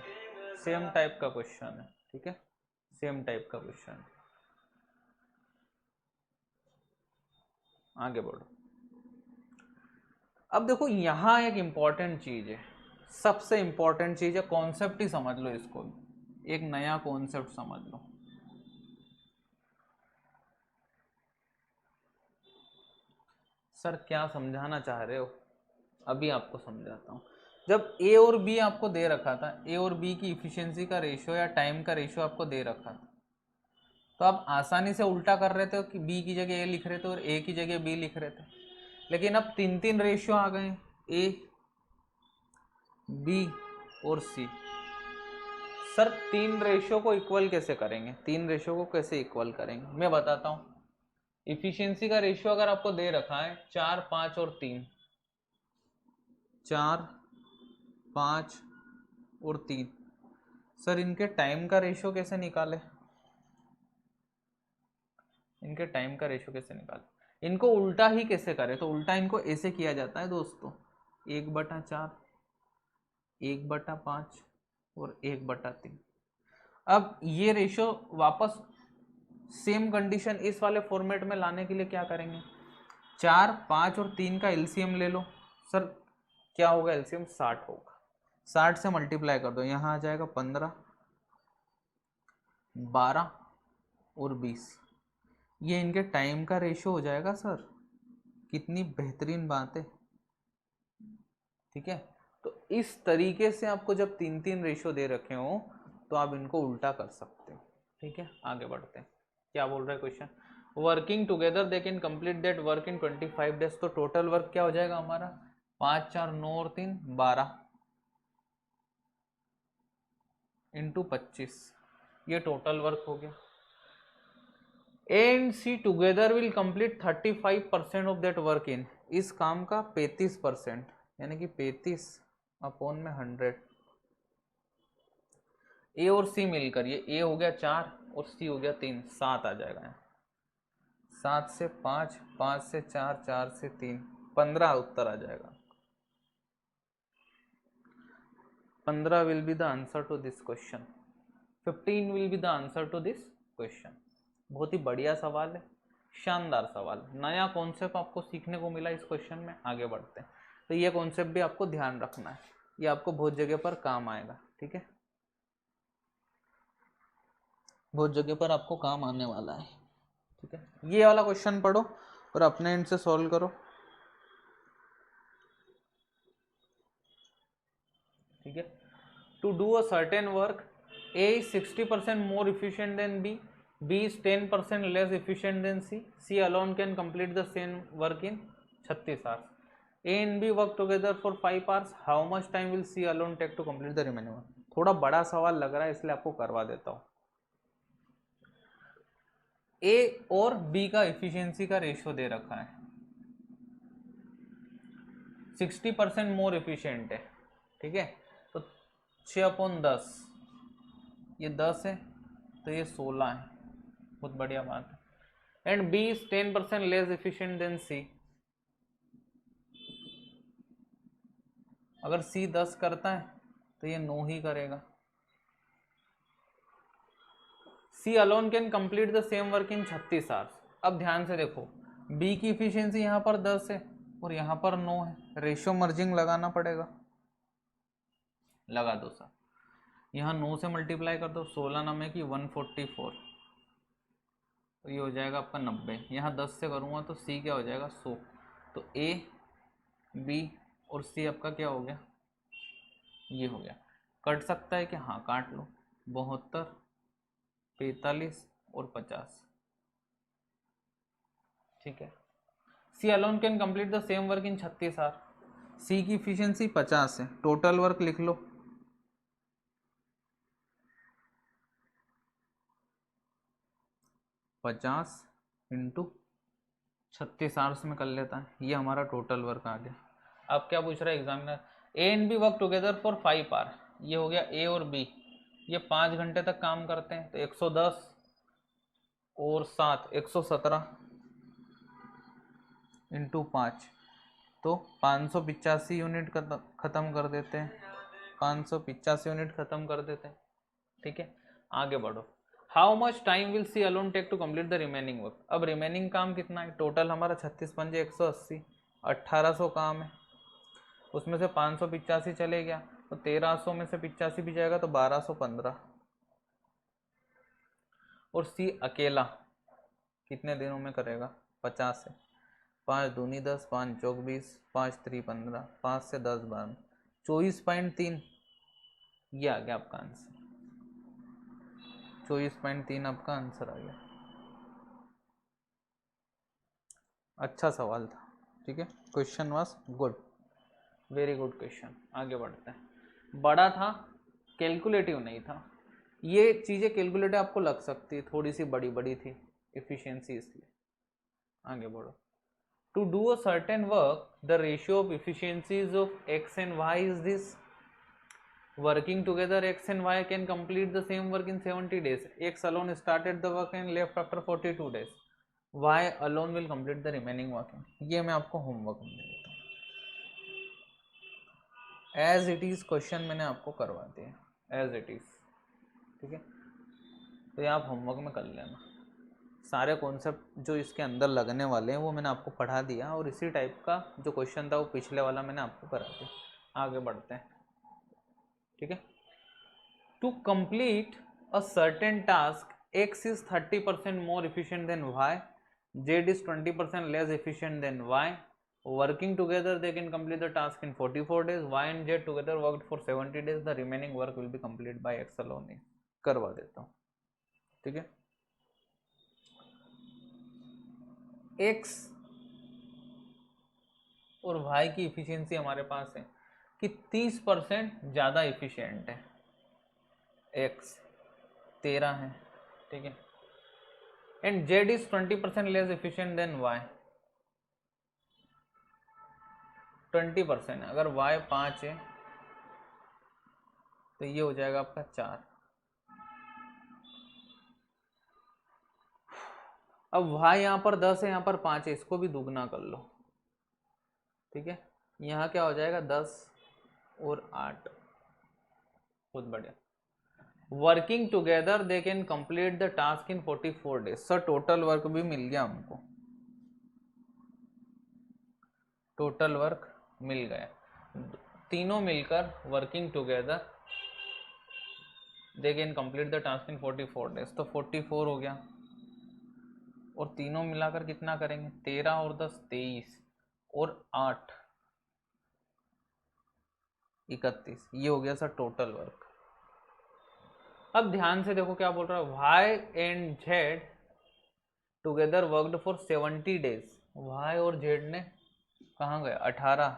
सेम टाइप का क्वेश्चन है, ठीक है, सेम टाइप का क्वेश्चन। आगे बढ़ो। अब देखो यहां एक इंपॉर्टेंट चीज है, सबसे इंपॉर्टेंट चीज है, कॉन्सेप्ट ही समझ लो इसको, एक नया कॉन्सेप्ट समझ लो। सर क्या समझाना चाह रहे हो, अभी आपको समझाता हूँ। जब ए और बी आपको दे रखा था, ए और बी की इफिशियंसी का रेशियो या टाइम का रेशियो आपको दे रखा था, तो आप आसानी से उल्टा कर रहे थे कि बी की जगह ए लिख रहे थे और ए की जगह बी लिख रहे थे। लेकिन अब तीन तीन रेशियो आ गए, ए बी और सी। सर तीन रेशियो को इक्वल कैसे करेंगे, तीन रेशियो को कैसे इक्वल करेंगे, मैं बताता हूँ। इफिशियंसी का रेशियो अगर आपको दे रखा है 4, 5 और 3, 4, 5 और 3, सर इनके टाइम का रेशियो कैसे निकाले, इनके टाइम का रेशियो कैसे निकाले, इनको उल्टा ही कैसे करें, तो उल्टा इनको ऐसे किया जाता है दोस्तों, 1/4, 1/5 और 1/3। अब ये रेशियो वापस सेम कंडीशन इस वाले फॉर्मेट में लाने के लिए क्या करेंगे, 4, 5 और 3 का एलसीएम ले लो। सर क्या होगा एलसीएम, 60 होगा, 60 से मल्टीप्लाई कर दो, यहाँ आ जाएगा 15, 12 और 20, ये इनके टाइम का रेशियो हो जाएगा। सर कितनी बेहतरीन बात है, ठीक है। तो इस तरीके से आपको जब तीन तीन रेशियो दे रखे हो तो आप इनको उल्टा कर सकते हो, ठीक है। आगे बढ़ते हैं, क्या बोल रहा है question, working together they can complete that work in 25 days. तो टोटल वर्क क्या हो जाएगा हमारा, 5, 4, 9 और 3, 12 इंटू 25, ये टोटल वर्क हो गया। A and C together will complete 35% of that work in, इस काम का 35%, यानी कि 35/100। ए और सी मिलकर, ये ए हो गया 4 और सी हो गया 3, 7 आ जाएगा, 7 से 5, 5 से 4, 4 से 3, 15 उत्तर आ जाएगा। 15 will be the answer to this question, 15 will be the answer to this question. बहुत ही बढ़िया सवाल है, शानदार सवाल, नया कॉन्सेप्ट आपको सीखने को मिला इस क्वेश्चन में। आगे बढ़ते हैं, तो ये कॉन्सेप्ट भी आपको ध्यान रखना है, ये आपको बहुत जगह पर काम आएगा, ठीक है, बहुत जगह पर आपको काम आने वाला है, ठीक है। ये वाला क्वेश्चन पढ़ो और अपने एंड से सॉल्व करो, ठीक है। To do a certain work, A is 60% more efficient than B, B is 10% less efficient than C, C alone can complete the same work in 36 hours. A and B work together for 5 hours, how much time will C alone take to complete the remaining work? थोड़ा बड़ा सवाल लग रहा है इसलिए आपको करवा देता हूँ। A और B का इफिशियंसी का रेशियो दे रखा है, 60% मोर इफिशियंट है, ठीक है। तो 6/10, ये 10 है तो ये 16 है, बहुत बढ़िया बात है। And B is 10% less efficient than C, अगर सी 10 करता है तो ये 9 ही करेगा। C alone can complete the same work in 36 hours. अब ध्यान से देखो, बी की इफिशियंसी यहाँ पर 10 है और यहाँ पर 9 है, रेशियो मर्जिंग लगाना पड़ेगा, लगा दो सर। यहाँ 9 से मल्टीप्लाई कर दो, 16 9 की 144, तो ये हो जाएगा आपका 90। यहाँ 10 से करूँगा तो सी क्या हो जाएगा 100। तो ए बी और सी आपका क्या हो गया, ये हो गया। कट सकता है कि, हाँ काट लो, 72, 45 और 50, ठीक है। C alone can complete the same work in 36 hour, C की इफिशियंसी 50 है, टोटल वर्क लिख लो, पचास इंटू 36 आवर्स में कर लेता है, ये हमारा टोटल वर्क आ गया। अब क्या पूछ रहा है examiner, A and B work together for 5 hour, ये हो गया ए और बी, ये 5 घंटे तक काम करते हैं, तो 110 और 7, 117 इंटू 5, तो 585 यूनिट खत्म कर देते हैं, 585 यूनिट खत्म कर देते हैं। ठीक है, आगे बढ़ो। How much time will C alone take to complete the remaining work. अब रिमेनिंग काम कितना है, टोटल हमारा 36 पंजे 180, 1800 काम है, उसमें से 585 चले गया तो 1300 में से 85 भी जाएगा तो 1215। और सी अकेला कितने दिनों में करेगा, 50 से, 5 दूनी 10, 5 चौक 20, 5 3 15, 5 से 10 12, 24.3। ये आ गया आपका आंसर, 24.3 आपका आंसर आ गया। अच्छा सवाल था, ठीक है, question was good, very good question. आगे बढ़ते हैं। बड़ा था, कैलकुलेटिव नहीं था। ये चीज़ें कैलकुलेटिव आपको लग सकती है, थोड़ी सी बड़ी बड़ी थी इफिशियंसी, इसलिए। आगे बढ़ो। To do a certain work the ratio of efficiencies of x and y is this. Working together, x and y can complete the same work in 70 days. X alone started the work and left after 42 days. Y alone will complete the remaining work. ये मैं आपको homework में दे देता हूँ, as it is question मैंने आपको करवा दिया, एज इट इज। ठीक है, तो ये आप होमवर्क में कर लेना। सारे कॉन्सेप्ट जो इसके अंदर लगने वाले हैं वो मैंने आपको पढ़ा दिया, और इसी टाइप का जो क्वेश्चन था वो पिछले वाला मैंने आपको करा दिया। आगे बढ़ते हैं। ठीक है, to complete a certain task x is 30% more efficient than y, z is 20% less efficient than y. Working together they can complete the task in 44 days. y and z together worked for 70 days. The remaining work will be completed by x alone. करवा देता हूँ। ठीक है, x और y की efficiency हमारे पास है कि 30% ज़्यादा इफिशियंट है, x 13 है। ठीक है, and z is 20% less efficient than y, 20%। अगर y 5 है तो ये हो जाएगा आपका 4। अब y यहाँ पर 10 है, यहाँ पर 5 है, इसको भी दुगना कर लो। ठीक है, यहाँ क्या हो जाएगा 10 और 8, बहुत बढ़िया। Working together they can complete the task in 44 days. Sir total work भी मिल गया हमको, टोटल वर्क मिल गया, तीनों मिलकर working together they can complete the task in 44 days. तो 44 हो गया, और तीनों मिलाकर कितना करेंगे, 13 और 10 23 और 8 31, ये हो गया सर टोटल वर्क। अब ध्यान से देखो क्या बोल रहा है, Y and Z together worked for 70 days. Y और जेड ने कहाँ गए, 18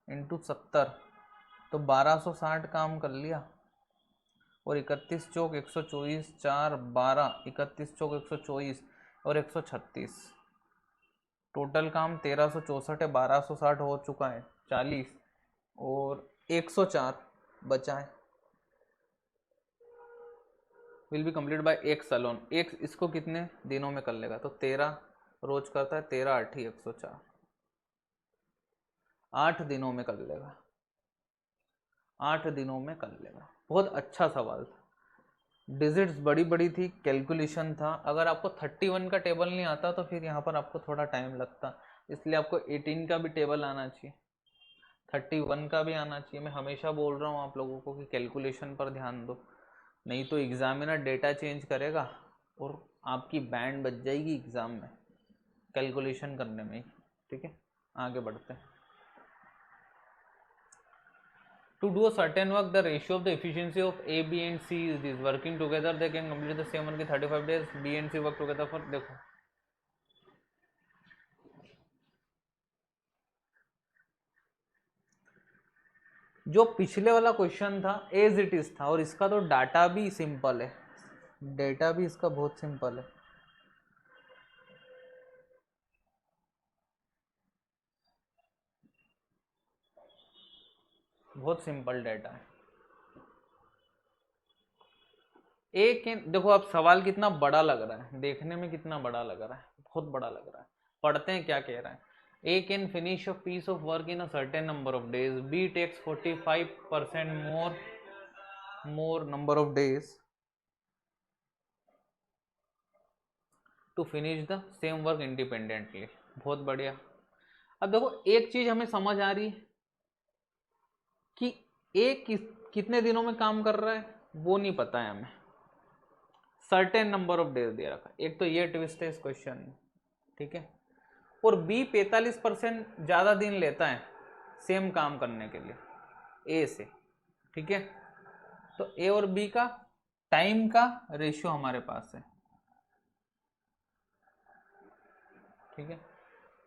इंटू 70, तो 1260 काम कर लिया, और 31 चौक 124, 4 12, 31 चौक 124 और 136, टोटल काम 1364 है, 1260 हो चुका है, 40 और 104 बचा है, will be complete bye x alone. X इसको कितने दिनों में कर लेगा, तो 13 रोज करता है, 13 8 104, 8 दिनों में कर लेगा, 8 दिनों में कर लेगा। बहुत अच्छा सवाल था, डिजिट्स बड़ी बड़ी थी, कैलकुलेशन था। अगर आपको 31 का टेबल नहीं आता तो फिर यहाँ पर आपको थोड़ा टाइम लगता, इसलिए आपको 18 का भी टेबल आना चाहिए, 31 का भी आना चाहिए। मैं हमेशा बोल रहा हूँ आप लोगों को कि कैलकुलेशन पर ध्यान दो, नहीं तो एग्जामिनर डेटा चेंज करेगा और आपकी बैंड बच जाएगी एग्जाम में कैलकुलेशन करने में ही। ठीक है, आगे बढ़ते हैं। To do a certain work, the ratio of the efficiency of A, B and C is this. Working together, they can complete the same work in 35 days. B and C work together for, देखो जो पिछले वाला question था as it is था, और इसका तो data भी सिंपल है, डेटा भी इसका बहुत सिंपल है। बहुत सिंपल डाटा है। एक देखो आप, सवाल कितना बड़ा लग रहा है, देखने में कितना बड़ा लग रहा है, बहुत बड़ा लग रहा है। पढ़ते हैं क्या कह रहा है, A can finish a piece of work in a certain number of days. B takes 45% more number of days to finish the same work independently. बहुत बढ़िया। अब देखो एक चीज हमें समझ आ रही है कि A कितने दिनों में काम कर रहा है वो नहीं पता है हमें, सर्टेन नंबर ऑफ डेज दे रखा है। एक तो ये ट्विस्ट है इस क्वेश्चन में, ठीक है। और B 45% ज्यादा दिन लेता है सेम काम करने के लिए A से, ठीक है। तो A और B का टाइम का रेशियो हमारे पास है, ठीक है।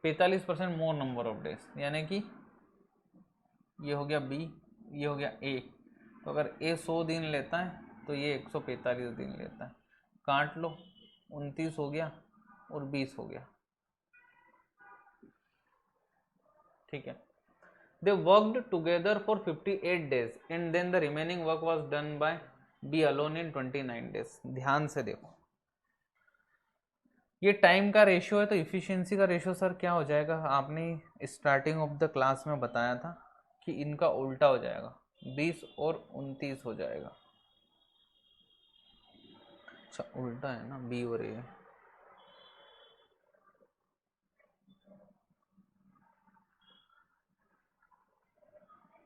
45% मोर नंबर ऑफ डेज, यानी कि ये हो गया B, ये हो गया A। तो अगर A 100 दिन लेता है तो ये 145 दिन लेता है। काट लो, 29 हो गया और 20 हो गया, ठीक है। They worked together for 58 days and then the remaining work was done by B alone in 29 days. ध्यान से देखो, ये टाइम का रेशियो है तो इफिशिएंसी का रेशियो सर क्या हो जाएगा? आपने स्टार्टिंग ऑफ द क्लास में बताया था कि इनका उल्टा हो जाएगा, 20 और 29 हो जाएगा। अच्छा उल्टा है ना, बी और ए।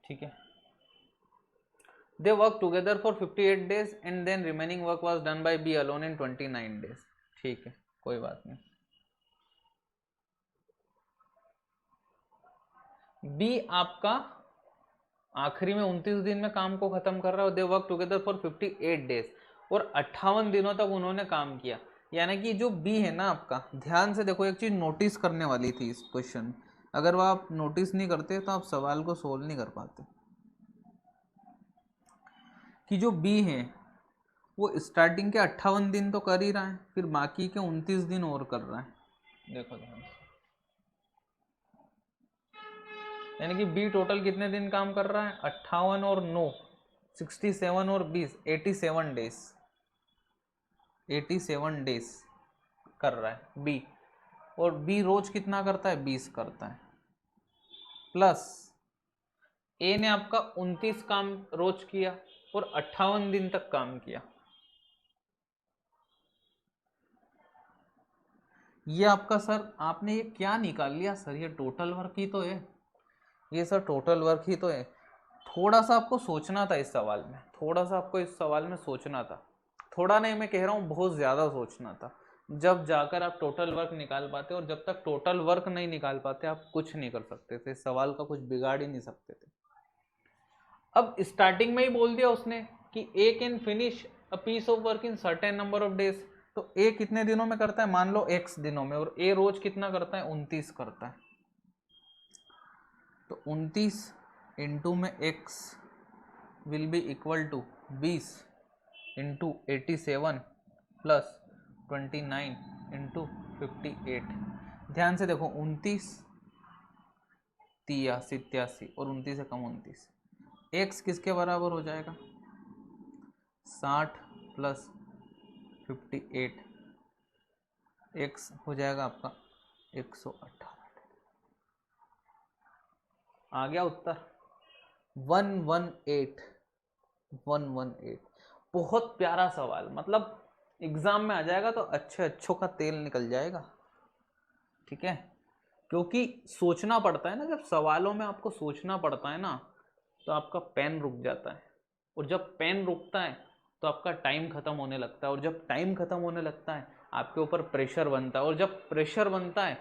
ठीक है। They worked together for 58 days and then remaining work was done by B alone in 29 days. ठीक है, कोई बात नहीं। B आपका आखिरी में 29 दिन में काम को खत्म कर रहा है। They worked together for 58 days और 58 दिनों तक उन्होंने काम किया। यानी कि जो B है ना आपका, ध्यान से देखो, एक चीज नोटिस करने वाली थी इस क्वेश्चन, अगर वो आप नोटिस नहीं करते तो आप सवाल को सोल्व नहीं कर पाते। कि जो B है वो स्टार्टिंग के 58 दिन तो कर ही रहा है, फिर बाकी के 29 दिन और कर रहा है। देखो ध्यान से, यानी कि B टोटल कितने दिन काम कर रहा है? 58 और 9 67 और 20 87 डेज, 87 डेज कर रहा है B। और B रोज कितना करता है? 20 करता है। प्लस A ने आपका 29 काम रोज किया और 58 दिन तक काम किया। ये आपका सर आपने ये क्या निकाल लिया सर? ये टोटल वर्क ही तो है, ये सर टोटल वर्क ही तो है। थोड़ा सा आपको सोचना था इस सवाल में, थोड़ा सा आपको इस सवाल में सोचना था। थोड़ा नहीं, मैं कह रहा हूँ बहुत ज़्यादा सोचना था, जब जाकर आप टोटल वर्क निकाल पाते। और जब तक टोटल वर्क नहीं निकाल पाते आप कुछ नहीं कर सकते थे, सवाल का कुछ बिगाड़ ही नहीं सकते थे। अब स्टार्टिंग में ही बोल दिया उसने कि A can finish a piece of work in certain number of days. तो ए कितने दिनों में करता है? मान लो x दिनों में, और ए रोज कितना करता है? 29 करता है। तो 29 इंटू में x will be equal to 20 into 87 plus 29 into 58। ध्यान से देखो, 29 तिया 87 और 29 से कम 29, x किसके बराबर हो जाएगा? 60 प्लस 58, x हो जाएगा आपका 118। आ गया उत्तर 118। 118 बहुत प्यारा सवाल, मतलब एग्जाम में आ जाएगा तो अच्छे अच्छों का तेल निकल जाएगा, ठीक है। क्योंकि सोचना पड़ता है ना, जब सवालों में आपको सोचना पड़ता है ना तो आपका पेन रुक जाता है, और जब पेन रुकता है तो आपका टाइम खत्म होने लगता है, और जब टाइम खत्म होने लगता है आपके ऊपर प्रेशर बनता है, और जब प्रेशर बनता है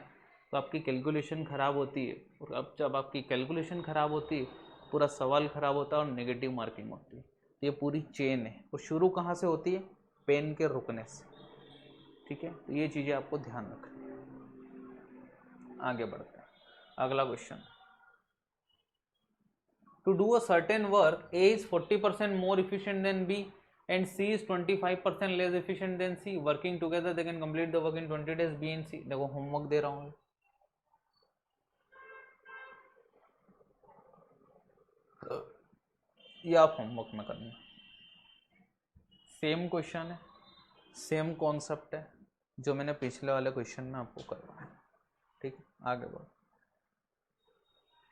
तो आपकी कैलकुलेशन खराब होती है, और अब जब आपकी कैलकुलेशन खराब होती है पूरा सवाल खराब होता है और नेगेटिव मार्किंग होती है। ये पूरी चेन है, वो शुरू कहाँ से होती है? पेन के रुकने से, ठीक है। तो ये चीज़ें आपको ध्यान रखनी है। आगे बढ़ते हैं, अगला question. To do a certain work, A is 40% more efficient than B and C is 25% less efficient than C. Working together, they can complete the work in 20 days. B and C. देखो homework दे रहा हूँ, ये आप homework में करना। Same question है, same concept है जो मैंने पिछले वाले क्वेश्चन में आपको करवाया, ठीक है। आगे बढ़ो।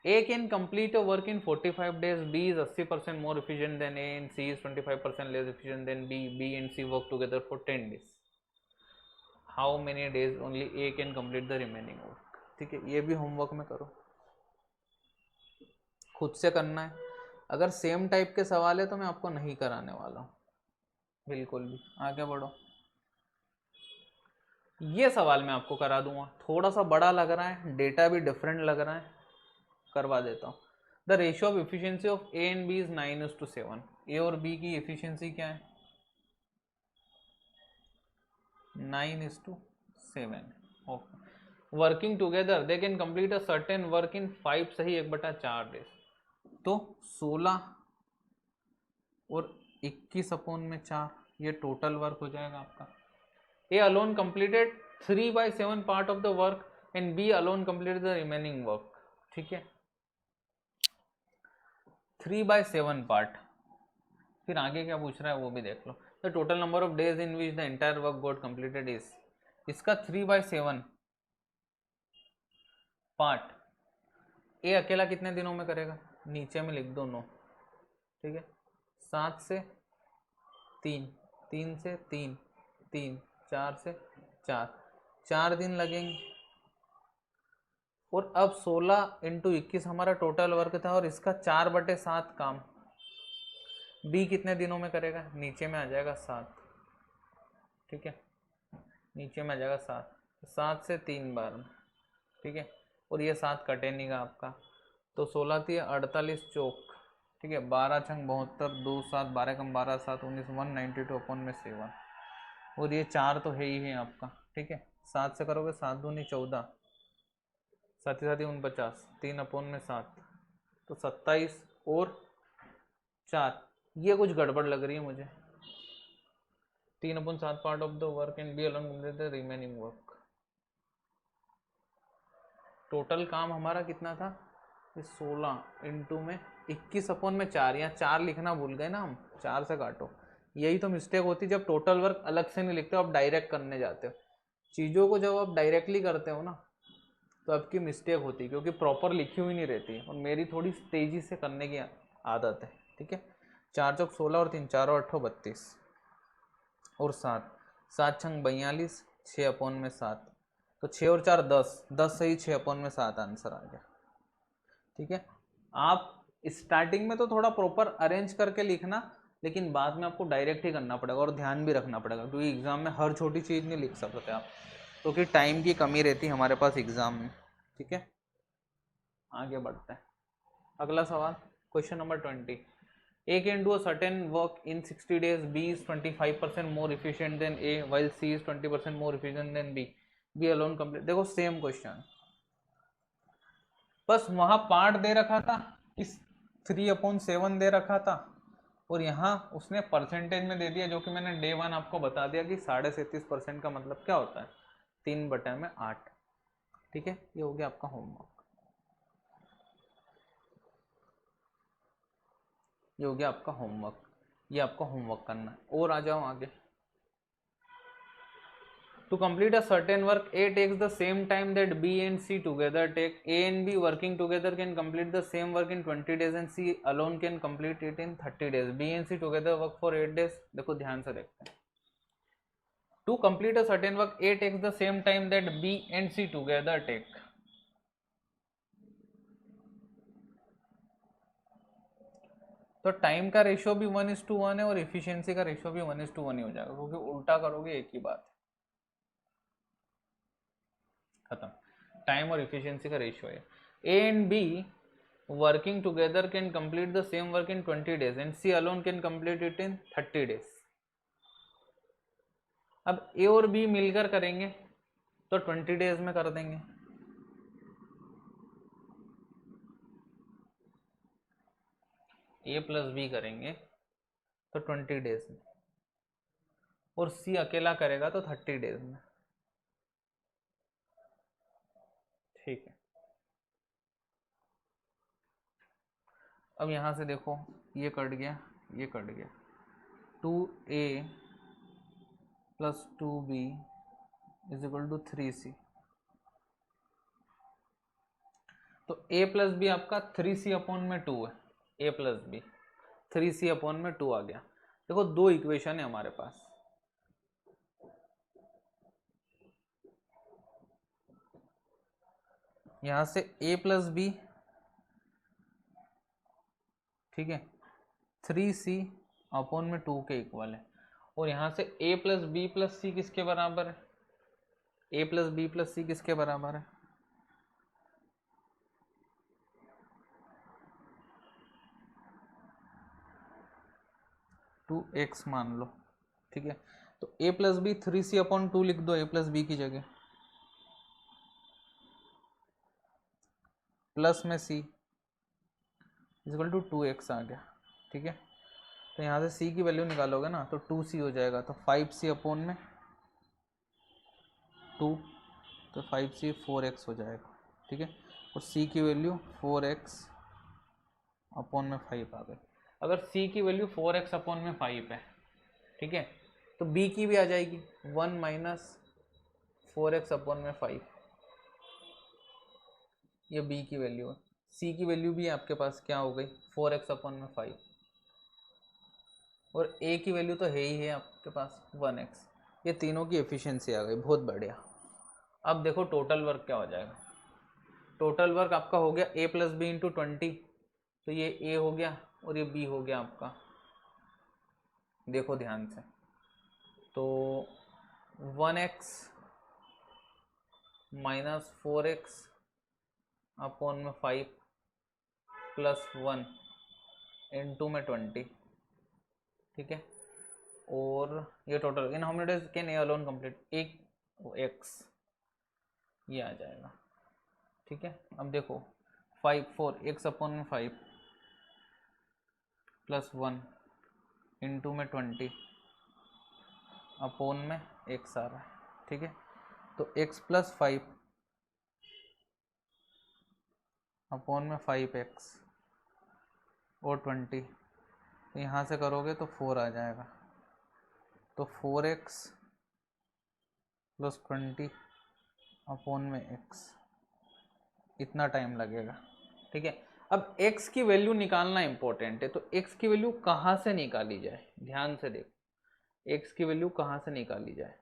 A can complete a work in 45 days. B is 80% more efficient than A and C is 25% less efficient than B. B and C work together for 10 days. How many days only A can complete the remaining work? ठीक है, ये भी homework में करो, खुद से करना है। अगर सेम टाइप के सवाल है तो मैं आपको नहीं कराने वाला हूँ बिल्कुल भी। आगे बढ़ो। ये सवाल मैं आपको करा दूंगा, थोड़ा सा बड़ा लग रहा है, डेटा भी डिफरेंट लग रहा है, करवा देता हूँ। The ratio of efficiency of A and B is 9:7। A और बी की एफिशिएंसी क्या है? 9:7। Okay. Working together they can complete a certain work in 5 सही 1/4 डेज। तो 16 और 21/4 ये टोटल वर्क हो जाएगा आपका। A alone completed 3/7 part of the work and B alone completed the remaining work. ठीक है, 3/7 पार्ट। फिर आगे क्या पूछ रहा है वो भी देख लो। The total number of days in which the entire work got completed is, इसका 3/7 पार्ट। ए अकेला कितने दिनों में करेगा? नीचे में लिख दो 9। ठीक है, 7 से 3, 3 से 3, 3, 4 से 4, 4 दिन लगेंगे। और अब 16 × 21 हमारा टोटल वर्क था और इसका 4/7 काम बी कितने दिनों में करेगा? नीचे में आ जाएगा 7। ठीक है, नीचे में आ जाएगा 7, 7 से 3 बार में। ठीक है, और ये 7 कटे नहीं का आपका, तो 16 थी 48 चौक। ठीक है, 12 छंग 72, 2 7 12 कम 12 7 19, 192/7। और ये 4 तो है ही है आपका। ठीक है, 7 से करोगे 7 दूनी 14, 7 7 49, 3/7, तो 27 और 4। ये कुछ गड़बड़ लग रही है मुझे। 3/7 part of the work and B alone complete the remaining work. Total काम हमारा कितना था? ये 16 इंटू में 21/4, यहाँ 4 लिखना भूल गए ना हम, 4 से काटो। यही तो मिस्टेक होती है जब टोटल वर्क अलग से नहीं लिखते हो, आप डायरेक्ट करने जाते हो चीज़ों को। जब आप डायरेक्टली करते हो ना तो आपकी मिस्टेक होती है, क्योंकि प्रॉपर लिखी हुई नहीं रहती। और मेरी थोड़ी तेज़ी से करने की आदत है। ठीक है, 4 चौक 16 और 3 4 और 8 32 और 7 7 छंग 42, 6/7, तो 6 और 4 10, 10 सही 6/7 आंसर आ गया। ठीक है, आप स्टार्टिंग में तो थोड़ा प्रॉपर अरेंज करके लिखना, लेकिन बाद में आपको डायरेक्ट ही करना पड़ेगा और ध्यान भी रखना पड़ेगा, क्योंकि एग्जाम में हर छोटी चीज़ नहीं लिख सकते आप, क्योंकि टाइम की कमी रहती है हमारे पास एग्जाम में। ठीक है, आगे बढ़ते हैं। अगला सवाल, question number 20। A can do a certain work in 60 days. B is 25% more efficient than A, while C is 20% more efficient than B. B alone complete। देखो सेम क्वेश्चन, बस वहां पार्ट दे रखा था, इस 3/7 दे रखा था, और यहाँ उसने परसेंटेज में दे दिया, जो कि मैंने डे 1 आपको बता दिया कि 37.5% का मतलब क्या होता है, 3/8। ठीक है, ये हो गया आपका होमवर्क, ये हो गया आपका होमवर्क, ये आपको होमवर्क करना है। और आ जाओ आगे। To complete a certain work, A takes the same time that B and C together take. A and B working together can complete the same work in 20 days and C alone can complete it in 30 days. B and C together work for 8 days. देखो ध्यान से देखते हैं। To complete a certain work, A takes the same time that B and C together take. तो time का ratio भी 1:1 है और इफिशियंसी का रेशियो भी 1:1 ही हो जाएगा, क्योंकि उल्टा करोगे एक ही बात, खत्म। टाइम और इफिशियंसी का रेशियो है। A and B working together can complete the same work in 20 days and C alone can complete it in 30 days। अब ए और बी मिलकर करेंगे तो 20 days में कर देंगे, ए प्लस बी करेंगे तो 20 days में, और सी अकेला करेगा तो 30 days में। ठीक है, अब यहां से देखो, ये कट गया, ये कट गया, 2A + 2B = 3C। तो a प्लस बी आपका 3c/2 है, a प्लस बी 3c/2 आ गया। देखो दो इक्वेशन है हमारे पास, यहां से a प्लस बी, ठीक है, 3c/2 के इक्वल है, और यहां से a प्लस बी प्लस सी किसके बराबर है, a प्लस बी प्लस सी किसके बराबर है, 2x मान लो, ठीक है। तो a प्लस बी 3c/2 लिख दो a प्लस बी की जगह, प्लस में c इक्वल टू 2x आ गया, ठीक है। तो यहाँ से c की वैल्यू निकालोगे ना तो 2c हो जाएगा, तो 5c/2, तो 5c 4x हो जाएगा, ठीक है। और c की वैल्यू 4x/5 आ गई। अगर c की वैल्यू 4x/5 है, ठीक है, तो b की भी आ जाएगी 1 - 4x/5, ये b की वैल्यू है। c की वैल्यू भी आपके पास क्या हो गई 4x/5, और a की वैल्यू तो है ही है आपके पास 1x। ये तीनों की एफिशिएंसी आ गई, बहुत बढ़िया। अब देखो टोटल वर्क क्या हो जाएगा। टोटल वर्क आपका हो गया a प्लस बी इंटू 20, तो ये a हो गया और ये b हो गया आपका, देखो ध्यान से, तो 1x minus 4x/5 plus 1 into में 20, ठीक है। और ये टोटल इनहॉमिनेटर्स कैन ए अलोन कंप्लीट, एक x ये आ जाएगा, ठीक है। अब देखो 4x/5 प्लस 1 इंटू में 20 अपॉन में x आ रहा है, ठीक है। तो x प्लस 5 अपॉन में 5x और 20, तो यहाँ से करोगे तो 4 आ जाएगा, तो 4x प्लस 20 अपॉन में x, इतना टाइम लगेगा, ठीक है। अब x की वैल्यू निकालना इंपॉर्टेंट है, तो x की वैल्यू कहाँ से निकाली जाए, ध्यान से देखो x की वैल्यू कहाँ से निकाली जाए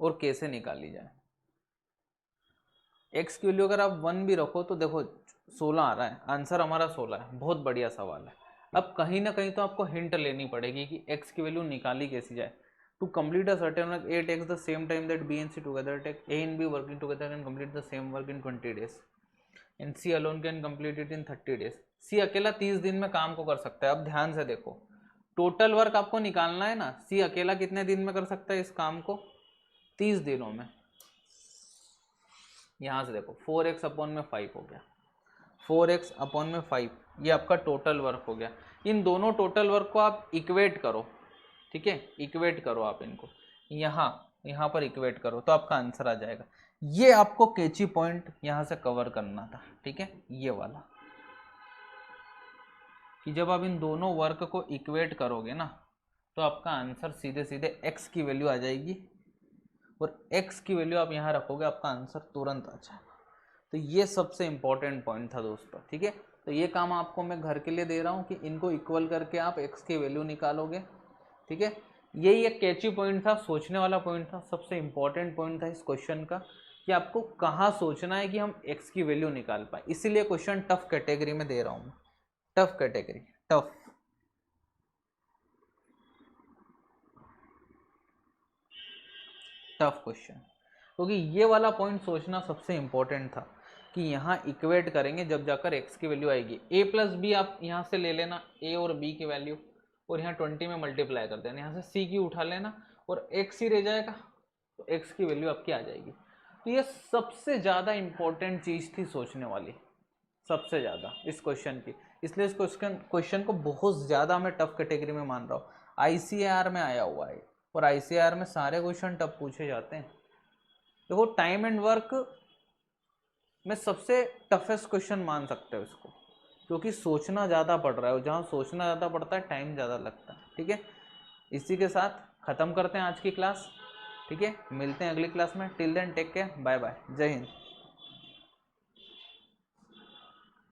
और कैसे निकाली जाए। x की वैल्यू अगर आप 1 भी रखो तो देखो 16 आ रहा है, आंसर हमारा 16 है, बहुत बढ़िया सवाल है। अब कहीं ना कहीं तो आपको हिंट लेनी पड़ेगी कि x की वैल्यू निकाली कैसी जाए। To complete a certain work A takes the same time that B and C together take A and B working together and complete the same work in 20 days and C alone can complete it in 30 days। C अकेला 30 दिन में काम को कर सकता है। अब ध्यान से देखो टोटल वर्क आपको निकालना है ना, C अकेला कितने दिन में कर सकता है इस काम को, 30 दिनों में। यहां से देखो 4x/5 हो गया, 4x/5 ये आपका टोटल वर्क हो गया। इन दोनों टोटल वर्क को आप इक्वेट करो, ठीक है, इक्वेट करो आप इनको, यहाँ पर इक्वेट करो तो आपका आंसर आ जाएगा। ये आपको कैची पॉइंट यहां से कवर करना था, ठीक है, ये वाला, कि जब आप इन दोनों वर्क को इक्वेट करोगे ना तो आपका आंसर सीधे सीधे x की वैल्यू आ जाएगी, और x की वैल्यू आप यहाँ रखोगे आपका आंसर तुरंत आ जाएगा। तो ये सबसे इंपॉर्टेंट पॉइंट था दोस्तों, ठीक है। तो ये काम आपको मैं घर के लिए दे रहा हूँ कि इनको इक्वल करके आप x की वैल्यू निकालोगे, ठीक है। यही एक कैची पॉइंट था, सोचने वाला पॉइंट था, सबसे इंपॉर्टेंट पॉइंट था इस क्वेश्चन का, कि आपको कहाँ सोचना है कि हम x की वैल्यू निकाल पाए। इसीलिए क्वेश्चन टफ कैटेगरी में दे रहा हूँ, टफ कैटेगरी, टफ क्वेश्चन, क्योंकि ये वाला पॉइंट सोचना सबसे इंपॉर्टेंट था कि यहाँ इक्वेट करेंगे जब जाकर x की वैल्यू आएगी। a प्लस बी आप यहाँ से ले लेना, a और b की वैल्यू, और यहाँ 20 में मल्टीप्लाई कर देना, यहाँ से c की उठा लेना और x ही रह जाएगा, तो x की वैल्यू आपकी आ जाएगी। तो ये सबसे ज़्यादा इंपॉर्टेंट चीज़ थी सोचने वाली, सबसे ज़्यादा इस क्वेश्चन की, इसलिए इस क्वेश्चन को बहुत ज़्यादा मैं टफ कैटेगरी में मान रहा हूँ। ICAR में आया हुआ है, और ICAR में सारे क्वेश्चन टफ पूछे जाते हैं। देखो टाइम एंड वर्क में सबसे टफेस्ट क्वेश्चन मान सकते हो इसको, क्योंकि सोचना ज़्यादा पड़ रहा है, और जहाँ सोचना ज़्यादा पड़ता है टाइम ज़्यादा लगता है, ठीक है। इसी के साथ ख़त्म करते हैं आज की क्लास, ठीक है, मिलते हैं अगली क्लास में। Till then take care, bye bye, जय हिंद।